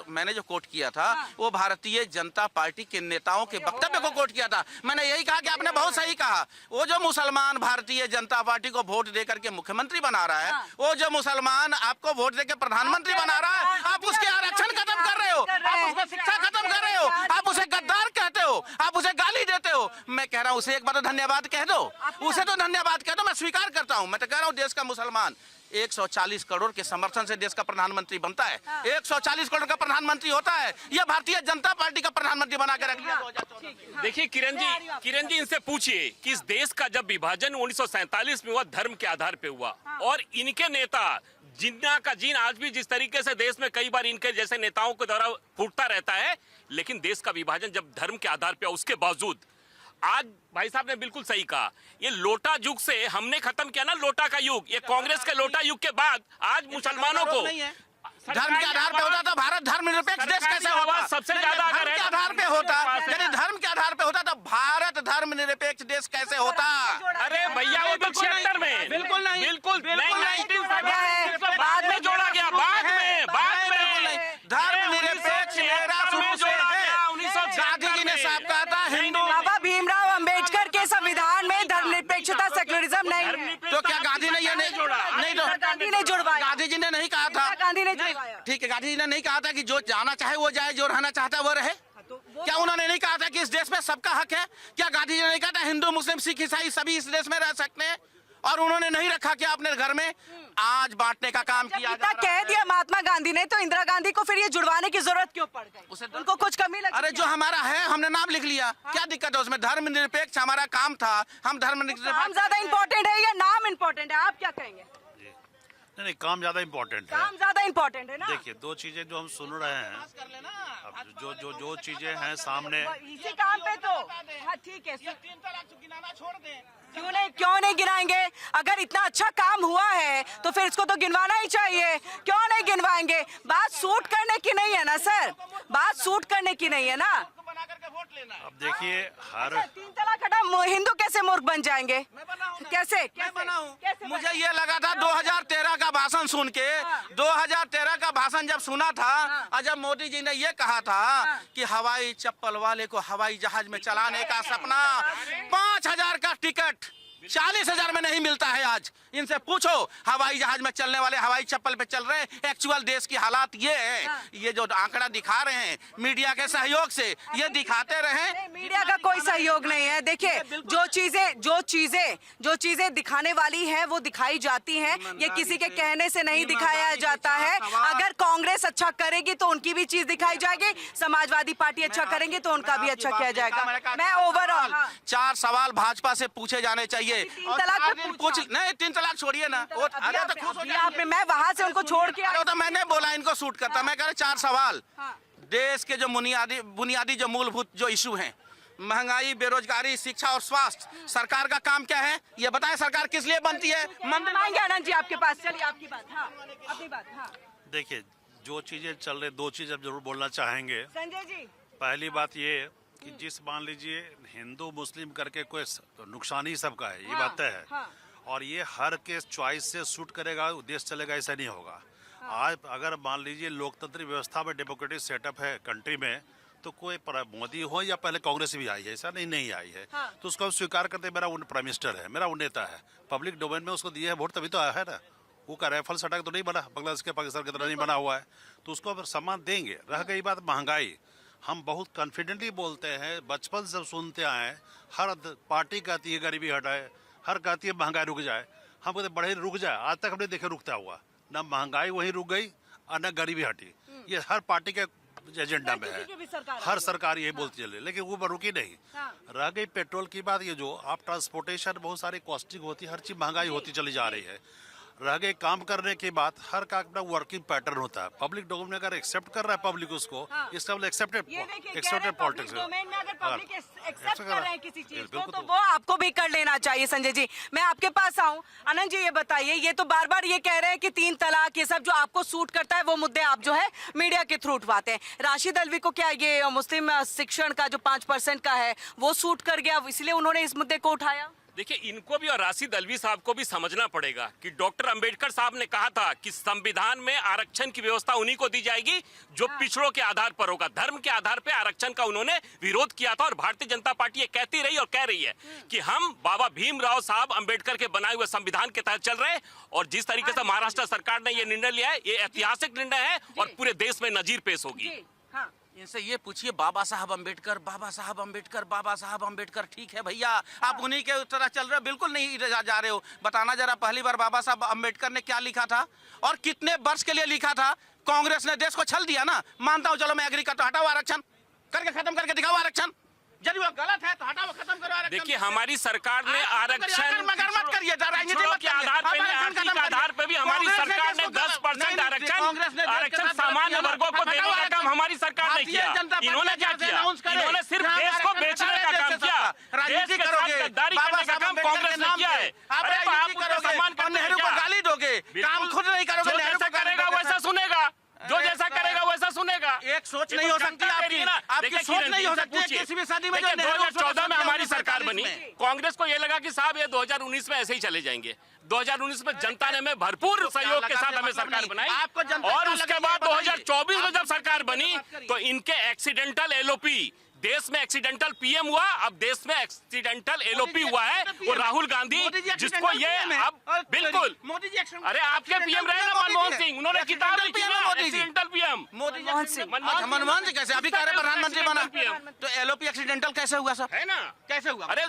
मैंने जो कोट किया था वो भारतीय जनता पार्टी के नेताओं के वक्तव्य को कोट किया था। मैंने यही कहा कि आपने बहुत सही कहा। वो जो मुसलमान भारतीय जनता पार्टी को वोट दे करके मुख्यमंत्री बना रहा है, वो जो मुसलमान आपको वोट दे के प्रधानमंत्री बना रहा है, आप उसके आरक्षण खत्म कर रहे हो, आप उसमें शिक्षा खत्म कर रहे हो, आप उसे गद्दार कहते हो, आप उसे गाली देते हो। मैं कह रहा हूँ उसे एक बार तो धन्यवाद कह दो, उसे तो धन्यवाद कह दो। मैं स्वीकार करता हूँ, मैं तो कह रहा हूँ देश का मुसलमान 140 करोड़ के समर्थन से देश का प्रधानमंत्री बनता है। 140 करोड़ का प्रधानमंत्री होता है। यह भारतीय जनता पार्टी का प्रधानमंत्री बना के रख लिया। देखिए किरण जी इनसे पूछिए कि इस देश का जब विभाजन 1947 में हुआ धर्म के आधार पे हुआ, और इनके नेता जिन्ना का जीन आज भी जिस तरीके से देश में कई बार इनके जैसे नेताओं के द्वारा फूटता रहता है, लेकिन देश का विभाजन जब धर्म के आधार पे, उसके बावजूद आज भाई साहब ने बिल्कुल सही कहा, ये लोटा युग से हमने खत्म किया ना, लोटा का युग। ये कांग्रेस के लोटा युग के बाद आज मुसलमानों को धर्म के आधार पे होता तो भारत धर्मनिरपेक्ष देश कैसे होगा? सबसे ज्यादा धर्म के आधार पे होता, यदि धर्म के आधार पे होता तो भारत धर्मनिरपेक्ष धर्मनिरपेक्ष देश कैसे होता? अरे भैया वो तो 76 में बिल्कुल नहीं, बिल्कुल बिल्कुल नहीं, 1970 बाद में जोड़ा गया, बाद में धर्मनिरपेक्ष मेरा शुरू से है। गांधी जी ने साफ कहा था हिंदू। बाबा भीमराव अंबेडकर के संविधान में धर्मनिरपेक्षता सेक्युलरिज्म नहीं है। तो क्या गांधी ने ये नहीं तो गांधी ने जुड़वाया। गांधी जी ने नहीं कहा था, गांधी ने जुड़वाया। ठीक है, गांधी जी ने नहीं कहा था कि जो जाना चाहे वो जाए, जो रहना चाहता है वो रहे। क्या उन्होंने नहीं कहा था कि इस देश में सबका हक है? क्या गांधी जी ने नहीं कहा था हिंदू मुस्लिम सिख ईसाई सभी इस देश में रह सकते हैं? और उन्होंने नहीं रखा क्या अपने घर में? आज बांटने का काम किया जा रहा है। कह दिया महात्मा गांधी ने, तो इंदिरा गांधी को फिर ये जुड़वाने की जरूरत क्यों पड़ गई? उनको कुछ कमी लगी? अरे जो हमारा है हमने नाम लिख लिया, क्या दिक्कत है उसमें? धर्मनिरपेक्ष हमारा काम था, हम धर्मनिरपेक्ष। काम ज्यादा इम्पोर्टेंट है या नाम इम्पोर्टेंट है? आप क्या कहेंगे? नहीं, काम ज्यादा इम्पोर्टेंट है। काम ज्यादा इम्पोर्टेंट है ना। देखिए, दो चीजें जो हम सुन रहे हैं, अब जो चीजें हैं सामने, इसी काम पे तो हाँ ठीक है। क्यों नहीं गिनाएंगे? अगर इतना अच्छा काम हुआ है तो फिर इसको तो गिनवाना ही चाहिए। क्यों नहीं गिनवाएंगे? बात सूट करने की नहीं है ना सर, बात सूट करने की नहीं है ना। अब देखिए हर 3 तलाक हटा, हिंदू कैसे मूर्ख बन जाएंगे? कैसे बनाऊं? मुझे ये लगा था 2013 का भाषण सुन के, 2013 का भाषण जब सुना था और जब मोदी जी ने ये कहा था कि हवाई चप्पल वाले को हवाई जहाज में चलाने का सपना, 5000 का टिकट 40,000 में नहीं मिलता है आज। इनसे पूछो, हवाई जहाज में चलने वाले हवाई चप्पल पे चल रहे हैं। एक्चुअल देश की हालात ये है, ये जो आंकड़ा दिखा रहे हैं मीडिया के सहयोग से, ये दिखाते रहे। मीडिया का कोई सहयोग नहीं है। देखिए, जो चीजें दिखाने वाली हैं वो दिखाई जाती हैं, ये किसी के कहने से नहीं दिखाया जाता है। अगर कांग्रेस अच्छा करेगी तो उनकी भी चीज दिखाई जाएगी, समाजवादी पार्टी अच्छा करेंगे तो उनका भी अच्छा किया जाएगा। मैं ओवरऑल 4 सवाल भाजपा से पूछे जाने चाहिए। 3 तलाक पे कुछ नहीं, 3 तलाक छोड़िए ना। अरे तो खुश हो जाए। मैं वहाँ से उनको छोड़ के अरे तो मैंने बोला इनको सूट करता। मैं कह रहा 4 सवाल देश के जो बुनियादी जो मूलभूत जो इशू हैं, महंगाई, बेरोजगारी, शिक्षा और स्वास्थ्य, सरकार का काम क्या है ये बताएं। सरकार किस लिए बनती है? मंदिर मांगे आनंद जी आपके पास। चलिए आपकी बात। हाँ, अपनी बात। हाँ, देखिए जो चीजें चल रही, 2 चीज अब जरूर बोलना चाहेंगे। संजय जी, पहली बात ये कि जिस मान लीजिए हिंदू मुस्लिम करके कोई तो नुकसान ही सबका है, ये बात है। और ये हर के चॉइस से सूट करेगा देश चलेगा, ऐसा नहीं होगा। आज अगर मान लीजिए लोकतंत्र व्यवस्था में डेमोक्रेटिक सेटअप है कंट्री में, तो कोई मोदी हो या पहले कांग्रेस भी आई है, ऐसा नहीं आई है। तो उसको स्वीकार करते मेरा प्राइम मिनिस्टर है, मेरा नेता है, पब्लिक डोमेन में उसको दिया है वोट, तभी तो आया है ना। वो का राइफल सटक तो नहीं बना, बांग्लादेश के पाकिस्तान की तरह नहीं बना हुआ है, तो उसको सम्मान देंगे। रह गई बात महंगाई, हम बहुत कॉन्फिडेंटली बोलते हैं, बचपन से सुनते आए, हर पार्टी कहती है गरीबी हटाए, हर कहती है महंगाई रुक जाए। हम कहते बढ़े रुक जाए, आज तक हमने देखे रुकता हुआ ना। महंगाई वहीं रुक गई और न गरीबी हटी। ये हर पार्टी के एजेंडा में है, हर सरकार यही बोलती चले, लेकिन वो रुकी नहीं। रह गई पेट्रोल की बात, ये जो आप ट्रांसपोर्टेशन बहुत सारी कॉस्टिंग होती है, हर चीज महंगाई होती चली जा रही है। रह गए काम करने की बात, हर का अपना वर्किंग पैटर्न होता है। पब्लिक डोमेन में अगर एक्सेप्ट कर रहा है पब्लिक उसको, इसका मतलब एक्सेप्टेड पॉलिटिक्स किसी चीज को, तो वो आपको भी कर लेना चाहिए। संजय जी, मैं आपके पास आऊं। आनंद जी, ये बताइए, ये तो बार बार ये कह रहे हैं कि 3 तलाक ये सब जो आपको सूट करता है वो मुद्दे आप जो है मीडिया के थ्रू उठवाते हैं। राशिद अल्वी को क्या ये मुस्लिम शिक्षण का जो 5% का है वो सूट कर गया, इसलिए उन्होंने इस मुद्दे को उठाया? देखिए, इनको भी और राशिद अल्वी साहब को भी समझना पड़ेगा कि डॉक्टर अंबेडकर साहब ने कहा था कि संविधान में आरक्षण की व्यवस्था उन्हीं को दी जाएगी जो पिछड़ों के आधार पर होगा। धर्म के आधार पर आरक्षण का उन्होंने विरोध किया था और भारतीय जनता पार्टी ये कहती रही और कह रही है कि हम बाबा भीमराव साहब अंबेडकर के बनाए हुए संविधान के तहत चल रहे हैं। और जिस तरीके से महाराष्ट्र सरकार ने ये निर्णय लिया है, ये ऐतिहासिक निर्णय है और पूरे देश में नजीर पेश होगी। इनसे ये पूछिए, बाबा साहब अंबेडकर, बाबा साहब अंबेडकर, बाबा साहब अंबेडकर, ठीक है भैया, आप उन्हीं के तरह चल रहे हो, बिल्कुल नहीं जा रहे हो। बताना जरा, पहली बार बाबा साहब अंबेडकर ने क्या लिखा था और कितने वर्ष के लिए लिखा था? कांग्रेस ने देश को छल दिया ना। मानता हूँ, चलो मैं एग्री करता हूँ, हटाओ आरक्षण, करके खत्म करके दिखाओ आरक्षण। यदि वो गलत है तो हटाओ, खत्म करो आरक्षण। देखिए, हमारी सरकार ने आरक्षण मत करिए, के आधार पर नहीं, आर्थिक आधार पर भी हमारी सरकार ने 10% आरक्षण सामान्य वर्गों को देने का काम हमारी सरकार ने किया। इन्होंने क्या किया? इन्होंने सिर्फ देश को बेचने का काम किया, देश के साथ गद्दारी करने का काम कांग्रेस ने किया है। अरे तो आप उसका सम्मान करते हैं क्या? गाली दोगे, काम खुद नहीं करोगे। जो जैसा करेगा वैसा सुनेगा, जो जैसा करेगा वैसा सुनेगा। सोच नहीं हो सकती, आपकी सोच नहीं हो सकती किसी भी शादी में। 2014 में हमारी सरकार बनी, कांग्रेस को ये लगा कि साहब ये 2019 में ऐसे ही चले जाएंगे। 2019 में जनता ने हमें भरपूर सहयोग के साथ हमें सरकार बनाई, और उसके बाद 2024 में जब सरकार बनी तो इनके एक्सीडेंटल एलओपी, देश में एक्सीडेंटल पीएम हुआ, अब देश में एक्सीडेंटल एलओपी हुआ है। वो राहुल गांधी, जिसको ये अब बिल्कुल, मोदी जी अरे आपके पीएम रहे ना मनमोहन सिंह, उन्होंने किताब लिखी है एक्सीडेंटल पीएम। मनमोहन सिंह कैसे अभी कह रहे प्रधानमंत्री बना, तो एलओपी एक्सीडेंटल कैसे हुआ सर? है ना, कैसे हुआ? अरे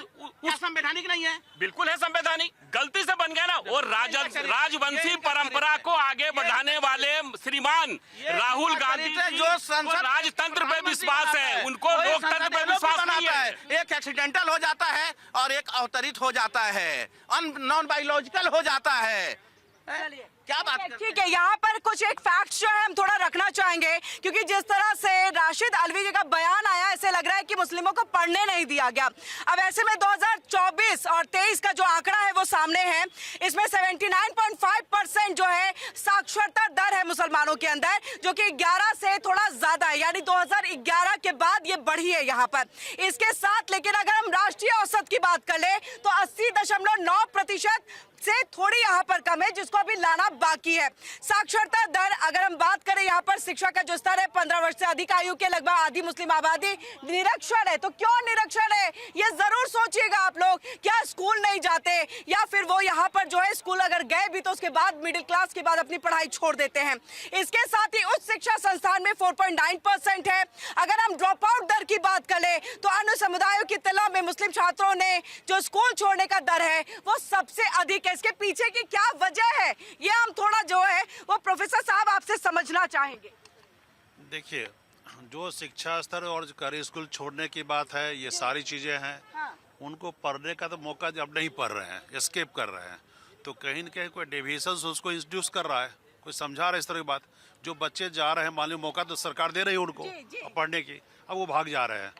संवैधानिक नहीं है? बिल्कुल है संवैधानिक, गलती से बन गया ना। वो राजवंशी परंपरा को आगे बढ़ाने वाले श्रीमान राहुल गांधी जो राजतंत्र पे विश्वास है, उनको लोकतंत्र पे विश्वास नहीं है। एक एक्सीडेंटल हो जाता है और एक अवतरित हो जाता है, नॉन बायोलॉजिकल हो जाता है। क्या बात है? ठीक है, यहाँ पर कुछ एक फैक्ट्स जो है हम थोड़ा रखना चाहेंगे, क्योंकि जिस तरह से राशिद अल्वी जी का बयान आया, ऐसे लग रहा है कि मुस्लिमों को पढ़ने नहीं दिया गया। अब ऐसे में 2024 और 23 का जो आंकड़ा है वो सामने है, इसमें 79.5% जो है साक्षरता दर है मुसलमानों के अंदर, जो कि 11 से थोड़ा ज्यादा है, यानी 2011 के बाद ये बढ़ी है यहाँ पर। इसके साथ लेकिन अगर हम राष्ट्रीय औसत की बात कर ले तो 80.9% से थोड़ी यहाँ पर कम है, जिसको अभी लाना बाकी है। साक्षरता दर अगर हम बात करें, यहाँ पर शिक्षा का जो स्तर है 15 वर्ष से अधिक आयु के लगभग आधी मुस्लिम आबादी निरक्षर है। तो क्यों निरक्षर है ये जरूर सोचिएगा आप लोग। क्या स्कूल नहीं जाते, या फिर वो यहाँ पर जो है स्कूल अगर गए भी तो उसके बाद मिडिल क्लास के बाद अपनी पढ़ाई छोड़ देते हैं। इसके साथ ही उच्च शिक्षा संस्थान में 4.9% है। अगर हम ड्रॉप आउट दर की बात करें तो अन्य समुदायों की तुलना में मुस्लिम छात्रों ने जो स्कूल छोड़ने का दर है वो सबसे अधिक है। इसके पीछे की क्या वजह है, ये हम थोड़ा जो है वो प्रोफेसर साहब आपसे समझना चाहेंगे। देखिए, जो शिक्षा स्तर और करी स्कूल छोड़ने की बात है, ये सारी चीजें हैं। उनको पढ़ने का तो मौका अब नहीं पढ़ रहे हैं, एस्केप कर रहे हैं। तो कहीं न कहीं कोई डेविएशन उसको इंट्रोड्यूस कर रहा है, कोई समझा रहा है इस तरह की बात। जो बच्चे जा रहे हैं, मान लीजिए मौका तो सरकार दे रही है उनको पढ़ने की, अब वो भाग जा रहे हैं।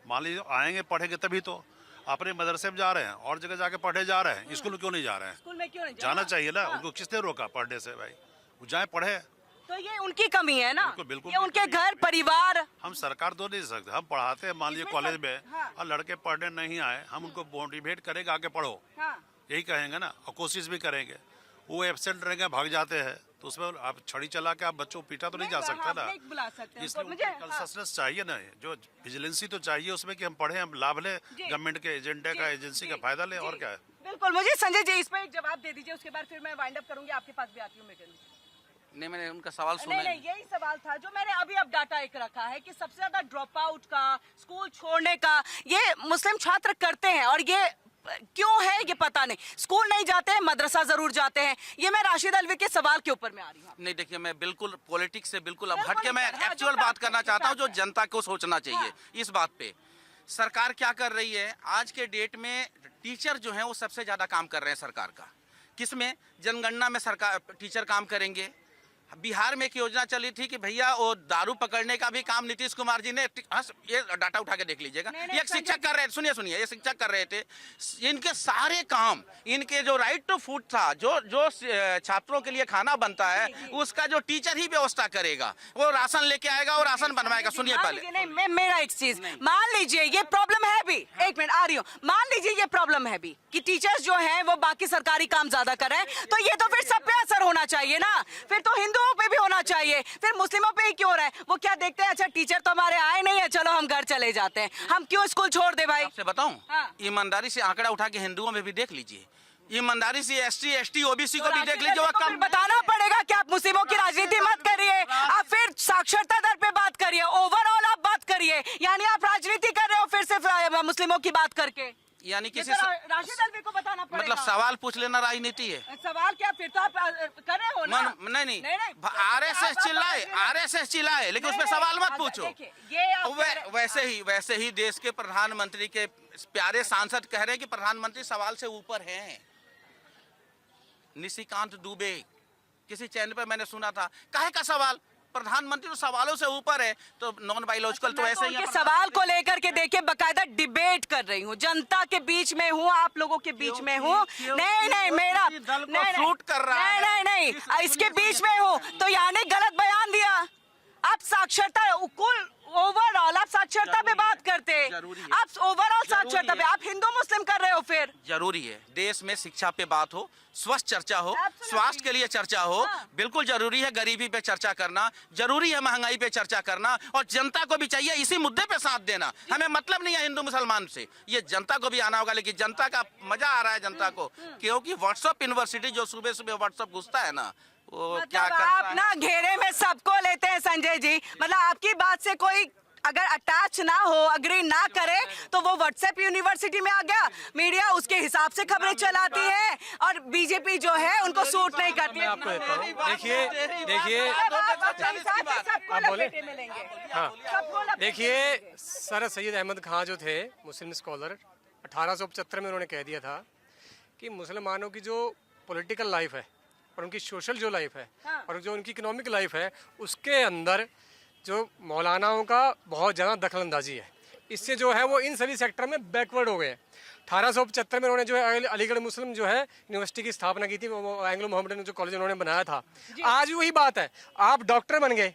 मान लीजिए आएंगे पढ़ेंगे तभी तो, अपने मदरसे में जा रहे हैं और जगह जाके पढ़े जा रहे हैं, स्कूल में क्यों नहीं जा रहे हैं? स्कूल में क्यों नहीं जाना चाहिए ना, उनको किसने रोका पढ़ने से? भाई वो जाए पढ़े। तो ये उनकी कमी है ना, बिल्कुल ये उनके घर परिवार। हम सरकार तो नहीं सकते, हम पढ़ाते हैं मान लीजिए कॉलेज में और लड़के पढ़ने नहीं आए, हम उनको मोटिवेट करेंगे आके पढ़ो, यही कहेंगे ना, और कोशिश भी करेंगे। वो एब्सेंट रहेंगे, भाग जाते हैं, तो उसमें आप छड़ी चला के आप बच्चों को पीटा तो नहीं जा सकता ना। इसलिए कंसिस्टेंस चाहिए ना, जो विजिलेंसी तो चाहिए उसमें कि हम पढ़े, हम लाभ लें गवर्नमेंट के एजेंडे का, एजेंसी का फायदा लें, और क्या है। बिल्कुल, मुझे संजय जी इस पे एक जवाब दे दीजिए, उसके बाद फिर मैं वाइंड अप करूंगी, आपके पास भी आती हूँ। नहीं, मैंने उनका सवाल सुना नहीं, यही सवाल था जो मैंने अभी अब डाटा एक रखा है कि सबसे ज्यादा ड्रॉप आउट का, स्कूल छोड़ने का ये मुस्लिम छात्र करते हैं, और ये क्यों है ये पता नहीं। स्कूल नहीं जाते हैं, मदरसा जरूर जाते हैं। ये मैं राशिद अल्वी के सवाल के ऊपर में आ रही हूँ। नहीं, देखिए, मैं बिल्कुल पॉलिटिक्स से बिल्कुल अब हट के मैं एक्चुअल बात करना चाहता हूँ, जो जनता को सोचना चाहिए इस बात पे। सरकार क्या कर रही है आज के डेट में? टीचर जो है वो सबसे ज्यादा काम कर रहे हैं सरकार का। किसमें? जनगणना में सरकार टीचर काम करेंगे। बिहार में एक योजना चली थी कि भैया वो दारू पकड़ने का भी काम नीतीश कुमार जी ने, ये डाटा उठा के देख लीजिएगा, एक शिक्षक कर रहे थे, सुनिए, ये शिक्षक कर रहे थे। इनके सारे काम, इनके जो राइट टू फूड था, जो छात्रों के लिए खाना बनता है, उसका जो टीचर ही व्यवस्था करेगा, वो राशन लेके आएगा और राशन बनवाएगा। सुनिए पहले, मेरा एक चीज, मान लीजिए ये प्रॉब्लम है भी, एक मिनट आ रही हूँ, मान लीजिए ये प्रॉब्लम है भी कि टीचर्स जो है वो बाकी सरकारी काम ज्यादा कर रहे हैं, तो ये तो फिर सब पे असर होना चाहिए ना, फिर तो हिंदुओं पे भी होना चाहिए, फिर मुस्लिमों पे ही क्यों हो रहा है? वो क्या देखते हैं, अच्छा टीचर तो हमारे आए नहीं है, चलो हम घर चले जाते हैं, हम क्यों स्कूल छोड़ दे? भाई आपसे बताऊं, ईमानदारी से आंकड़ा उठा के हिंदुओं में भी देख लीजिए, ईमानदारी से SC ST OBC को भी देख लीजिए। वो कम बताना पड़ेगा कि आप मुस्लिमों की राजनीति मत करिए, आप फिर साक्षरता दर पे बात करिए, ओवरऑल आप बात करिए, यानी आप राजनीति कर रहे हो फिर से मुस्लिमों की बात करके। यानी किसी राशिद अल्वी को बताना पड़ेगा। मतलब सवाल पूछ लेना राजनीति है? सवाल क्या, फिर तो आप कर रहे हो ना। नहीं, RSS चिल्लाए, लेकिन उसमें सवाल मत पूछो। वैसे ही देश के प्रधानमंत्री के प्यारे सांसद कह रहे हैं कि प्रधानमंत्री सवाल से ऊपर हैं। निशिकांत दुबे, किसी चैनल पर मैंने सुना था, काहे का सवाल? प्रधानमंत्री तो सवालों से ऊपर है, तो नॉन बायोलॉजिकल तो ऐसे ही है। सवाल को लेकर के देखिए बाकायदा डिबेट कर रही हूँ, जनता के बीच में हूँ, आप लोगों के बीच में हूँ। नहीं, मेरा शूट कर रहा है। नहीं, इसके बीच में हूँ, तो यानी गलत बयान दिया। आप साक्षरता कुल ओवरऑल आप साक्षरता पे बात करते हैं, आप ओवरऑल साक्षरता पे आप हिंदू मुस्लिम कर रहे हो। फिर जरूरी है देश में शिक्षा पे बात हो, स्वस्थ चर्चा हो, स्वास्थ्य के लिए चर्चा हो, बिल्कुल जरूरी है। गरीबी पे चर्चा करना जरूरी है, महंगाई पे चर्चा करना, और जनता को भी चाहिए इसी मुद्दे पे साथ देना। हमें मतलब नहीं है हिंदू मुसलमान से, ये जनता को भी आना होगा। लेकिन जनता का मजा आ रहा है जनता को, क्योंकि व्हाट्सएप यूनिवर्सिटी जो सुबह सुबह व्हाट्सएप घुसता है ना, वो मतलब क्या करता आप है। ना घेरे में सबको लेते हैं संजय जी। मतलब आपकी बात से कोई अगर अटैच ना हो, अग्री ना करे, तो वो व्हाट्सएप यूनिवर्सिटी में आ गया। मीडिया उसके हिसाब से खबरें चलाती है और बीजेपी जो है उनको सूट नहीं करती। मैं आपको देता हूँ, देखिए आप बोले, हाँ देखिए, सर सैयद अहमद खान जो थे मुस्लिम स्कॉलर, 1875 में उन्होंने कह दिया था कि मुसलमानों की जो पॉलिटिकल लाइफ है और उनकी सोशल जो लाइफ है और जो उनकी इकोनॉमिक लाइफ है, उसके अंदर जो मौलानाओं का बहुत ज़्यादा दखल अंदाजी है। इससे जो है वो इन सभी सेक्टर में बैकवर्ड हो गए। 1875 में उन्होंने जो है अलीगढ़ मुस्लिम जो है यूनिवर्सिटी की स्थापना की थी, वो एंग्लो मोहम्मदन जो कॉलेज उन्होंने बनाया था। आज भी वही बात है, आप डॉक्टर बन गए,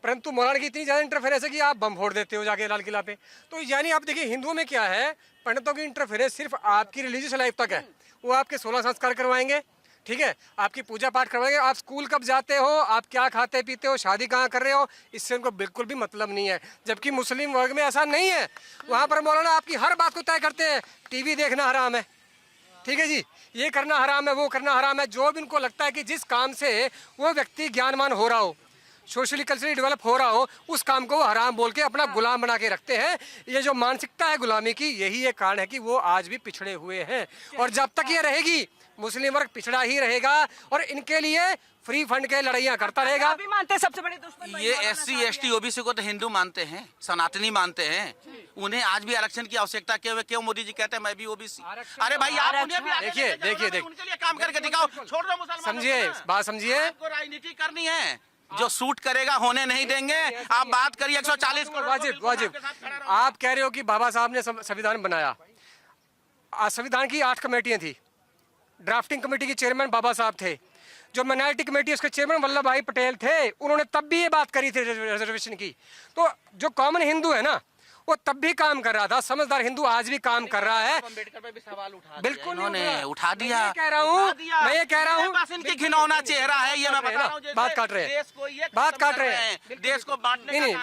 परंतु मौलाना की इतनी ज़्यादा इंटरफेरेंस है कि आप बम फोड़ देते हो जाके लाल किला पे। तो यानी आप देखिए हिंदुओं में क्या है, पंडितों की इंटरफेरेंस सिर्फ आपकी रिलीजियस लाइफ तक है। वो आपके 16 संस्कार करवाएंगे, ठीक है, आपकी पूजा पाठ करवाएंगे, आप स्कूल कब जाते हो, आप क्या खाते पीते हो, शादी कहाँ कर रहे हो, इससे उनको बिल्कुल भी मतलब नहीं है। जबकि मुस्लिम वर्ग में ऐसा नहीं है, वहाँ पर मौलाना आपकी हर बात को तय करते हैं। टीवी देखना हराम है, ठीक है जी, ये करना हराम है, वो करना हराम है। जो भी उनको लगता है कि जिस काम से वो व्यक्ति ज्ञानवान हो रहा हो, सोशली कल्चरली डेवलप हो रहा हो, उस काम को वो हराम बोल के अपना गुलाम बना के रखते हैं। ये जो मानसिकता है गुलामी की, यही एक कारण है कि वो आज भी पिछड़े हुए हैं। और जब तक ये रहेगी मुस्लिम वर्ग पिछड़ा ही रहेगा और इनके लिए फ्री फंड के लड़ाइयाँ करता रहेगा। आप भी मानते हैं सबसे बड़े दुश्मन ये SC ST OBC को तो हिंदू मानते हैं, सनातनी मानते हैं, उन्हें आज भी आरक्षण की आवश्यकता क्यों मोदी जी कहते हैं मैं भी OBC। अरे भाई आप उन्हें भी देखिए उनके लिए काम करके दिखाओ, छोड़ दो मुसलमान। समझिए बात, समझिए, आपको राजनीति करनी है, जो सूट करेगा होने नहीं देंगे। आप बात करिए 140 वाजिब। आप कह रहे हो कि बाबा साहब ने संविधान बनाया, संविधान की 8 कमेटियां थी, ड्राफ्टिंग कमेटी के चेयरमैन बाबा साहब थे, जो माइनॉरिटी कमेटी उसके चेयरमैन वल्लभ भाई पटेल थे, उन्होंने तब भी ये बात करी थी रिजर्वेशन की। तो जो कॉमन हिंदू है ना, वो तब भी काम कर रहा था, समझदार हिंदू आज भी काम कर रहा है। बिल्कुल उन्होंने उठा दिया। मैं ये कह रहा हूँ इनकी घिनौना चेहरा है ये, मैं बता रहा हूँ। बात काट रहे हैं, बात काट रहे हैं, देश को बांटने नहीं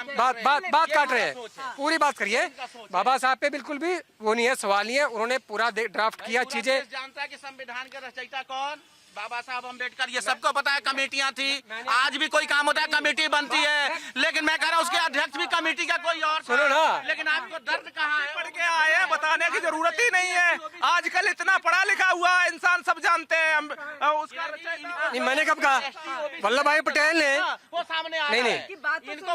बात काट रहे हैं, पूरी बात करिए। बाबा साहब पे बिल्कुल भी वो नहीं है, सवाल नहीं है, उन्होंने पूरा ड्राफ्ट किया चीजें। जानता है कि संविधान का रचयिता कौन, बाबा साहब अम्बेडकर, ये सबको पता है। कमेटियां थी, आज भी कोई काम होता है कमेटी बनती है, लेकिन मैं कह रहा हूँ उसके अध्यक्ष भी कमेटी का कोई और। सुनो ना, लेकिन आपको दर्द कहाँ है? पढ़ के आए हैं, बताने की जरूरत ही नहीं है। आजकल इतना पढ़ा लिखा हुआ इंसान सब जानते हैं। उसका नहीं, मैंने कब कहा? वल्लभ भाई पटेल ने वो सामने आ नहीं,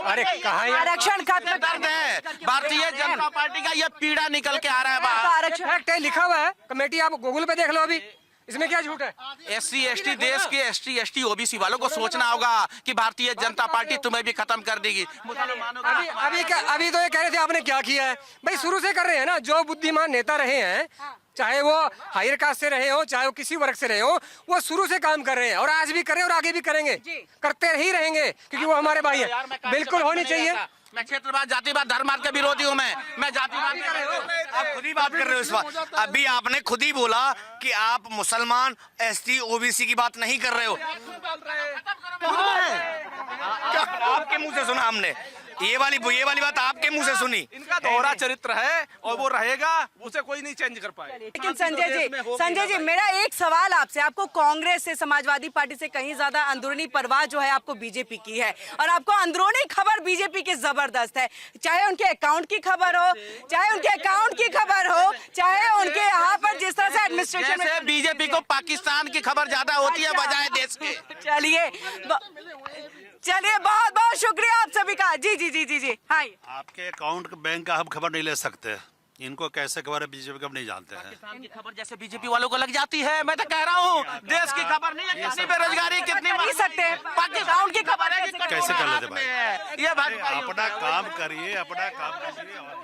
अरे कहाँ आरक्षण का दर्द है। भारतीय जनता पार्टी का ये पीड़ा निकल के आ रहा है बाहर। फैक्ट है, लिखा हुआ है, कमेटी आप गूगल पे देख लो, अभी इसमें क्या झूठ है? SC ST देश के ST ST OBC वालों को सोचना होगा कि भारतीय जनता पार्टी तुम्हें भी खत्म कर देगी। अभी तो ये कह रहे थे आपने क्या किया है भाई, शुरू से कर रहे हैं ना। जो बुद्धिमान नेता रहे हैं, चाहे वो हायर कास्ट से रहे हो, चाहे वो किसी वर्ग से रहे हो, वो शुरू से काम कर रहे हैं और आज भी कर रहे हैं और आगे भी करेंगे, करते ही रहेंगे, क्योंकि वो हमारे भाई है। बिल्कुल होनी चाहिए। मैं क्षेत्रवाद, जातिवाद, धर्मवाद का विरोधी हूँ। मैं जातिवाद कर रहा हूँ। आप खुद ही बात कर रहे हो इस बात। अभी आपने खुद ही बोला कि आप मुसलमान ST OBC की बात नहीं कर रहे हो। आपके मुंह से सुना हमने, ये वाली बात आपके मुंह से सुनी। इनका दोहरा चरित्र है और वो रहेगा, उसे कोई नहीं चेंज कर पाए। लेकिन संजय जी मेरा एक सवाल आपसे, आपको कांग्रेस से, समाजवादी पार्टी से कहीं ज्यादा अंदरूनी परवाह जो है आपको बीजेपी की है, और आपको अंदरूनी खबर बीजेपी की जबरदस्त है। चाहे उनके अकाउंट की खबर हो, चाहे उनके यहाँ पर जिस तरह से एडमिनिस्ट्रेशन में बीजेपी को पाकिस्तान की खबर ज्यादा होती है बजाय देश के। चलिए बहुत बहुत शुक्रिया आप सभी का। जी हाँ, आपके अकाउंट बैंक का हम खबर नहीं ले सकते, इनको कैसे खबर है बीजेपी का नहीं जानते हैं। पाकिस्तान की खबर जैसे बीजेपी वालों को लग जाती है। मैं तो कह रहा हूँ देश की खबर नहीं है, कितनी बेरोजगारी, कितनी कर सकते हैं, पाकिस्तान की खबर है कैसे कर लेते भाई? ये बात अपना काम करिए, अपना काम करिए और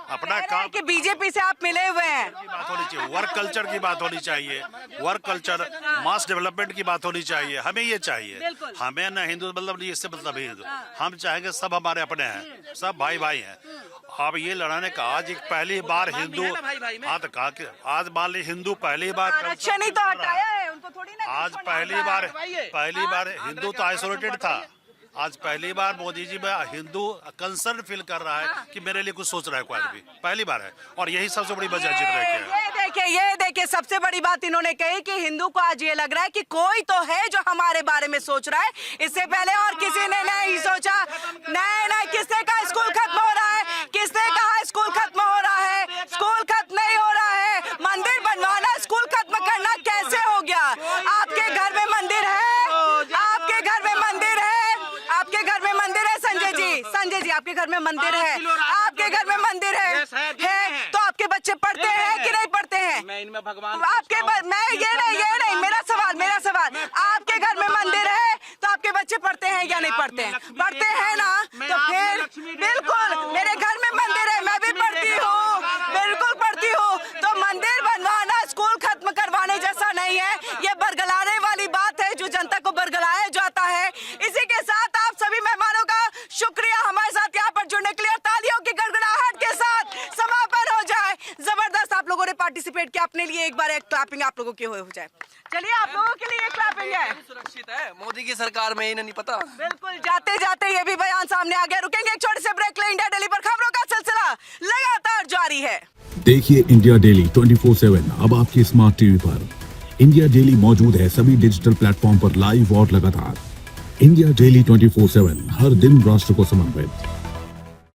अपना काम कि बीजेपी से आप मिले हुए हैं, की बात होनी चाहिए, वर्क कल्चर की बात होनी चाहिए, वर्क कल्चर मास डेवलपमेंट की बात होनी चाहिए। हमें ये चाहिए, हमें ना हिंदू मतलब नहीं, इससे मतलब हिंदू, हम चाहेंगे सब हमारे अपने हैं, सब भाई भाई हैं। अब ये लड़ाने का आज एक पहली बार हिंदू आज मान ली हिंदू पहली बार आरक्षण ही तो हटाया है उनको, थोड़ी ना आज पहली बार हिंदू तो आइसोलेटेड था, आज पहली बार मोदी जी में हिंदू कंसर्न फील कर रहा है कि मेरे लिए कुछ सोच रहा है कोई आदमी, पहली बार है। और यही सबसे बड़ी वजह जितने की है। ये देखिए सबसे बड़ी बात इन्होंने कही कि हिंदू को आज ये लग रहा है कि कोई तो है जो हमारे बारे में सोच रहा है, इससे पहले और किसी ने नहीं सोचा। नहीं, किसने कहा स्कूल खत्म हो रहा है, किसने कहा स्कूल खत्म हो रहा है? स्कूल खत्म नहीं हो रहा है, मंदिर बनवाना स्कूल खत्म करना कैसे हो गया? आपके घर में मंदिर है, आपके घर में मंदिर है, आपके घर में मंदिर है संजय जी आपके घर में मंदिर है, आपके घर में मंदिर है तो आपके बच्चे पढ़ते हैं कि नहीं पढ़ते हैं? मैं इनमें भगवान आपके मैं ये नहीं मेरा सवाल आपके घर में मंदिर है तो आपके बच्चे पढ़ते हैं या नहीं पढ़ते हैं? पढ़ते हैं ना, तो फिर बिल्कुल मेरे घर में मंदिर है, मैं भी पढ़ती हूँ, बिल्कुल पढ़ती हूँ। तो मंदिर बनवाना स्कूल खत्म करवाने जैसा नहीं है, ये बरगलाने वाली बात है जो जनता को बरगलाया जाता है। इसी के साथ आप सभी मेहमानों का शुक्रिया हमारे साथ यहाँ पर जुड़ने के लिए। तालियों की गड़गड़ाहट के साथ समापन हो जाए। जबरदस्त आप लोगों ने पार्टिसिपेट किया, अपने लिए एक बार एक क्लैपिंग आप लोगों की हो जाए। चलिए आप लोगों के लिए एक क्लैपिंग है। सुरक्षित है मोदी की सरकार में, इन्हें नहीं पता। बिल्कुल, जाते जाते ये भी बयान सामने आ गया। रुकेंगे एक छोटे से ब्रेक ले, इंडिया डेली पर खबरों का सिलसिला लगातार जारी है। देखिए इंडिया डेली 24/7 अब आपकी स्मार्ट टीवी पर। इंडिया डेली मौजूद है सभी डिजिटल प्लेटफॉर्म पर लाइव और लगातार। इंडिया डेली 24/7 हर दिन राष्ट्र को समर्पित।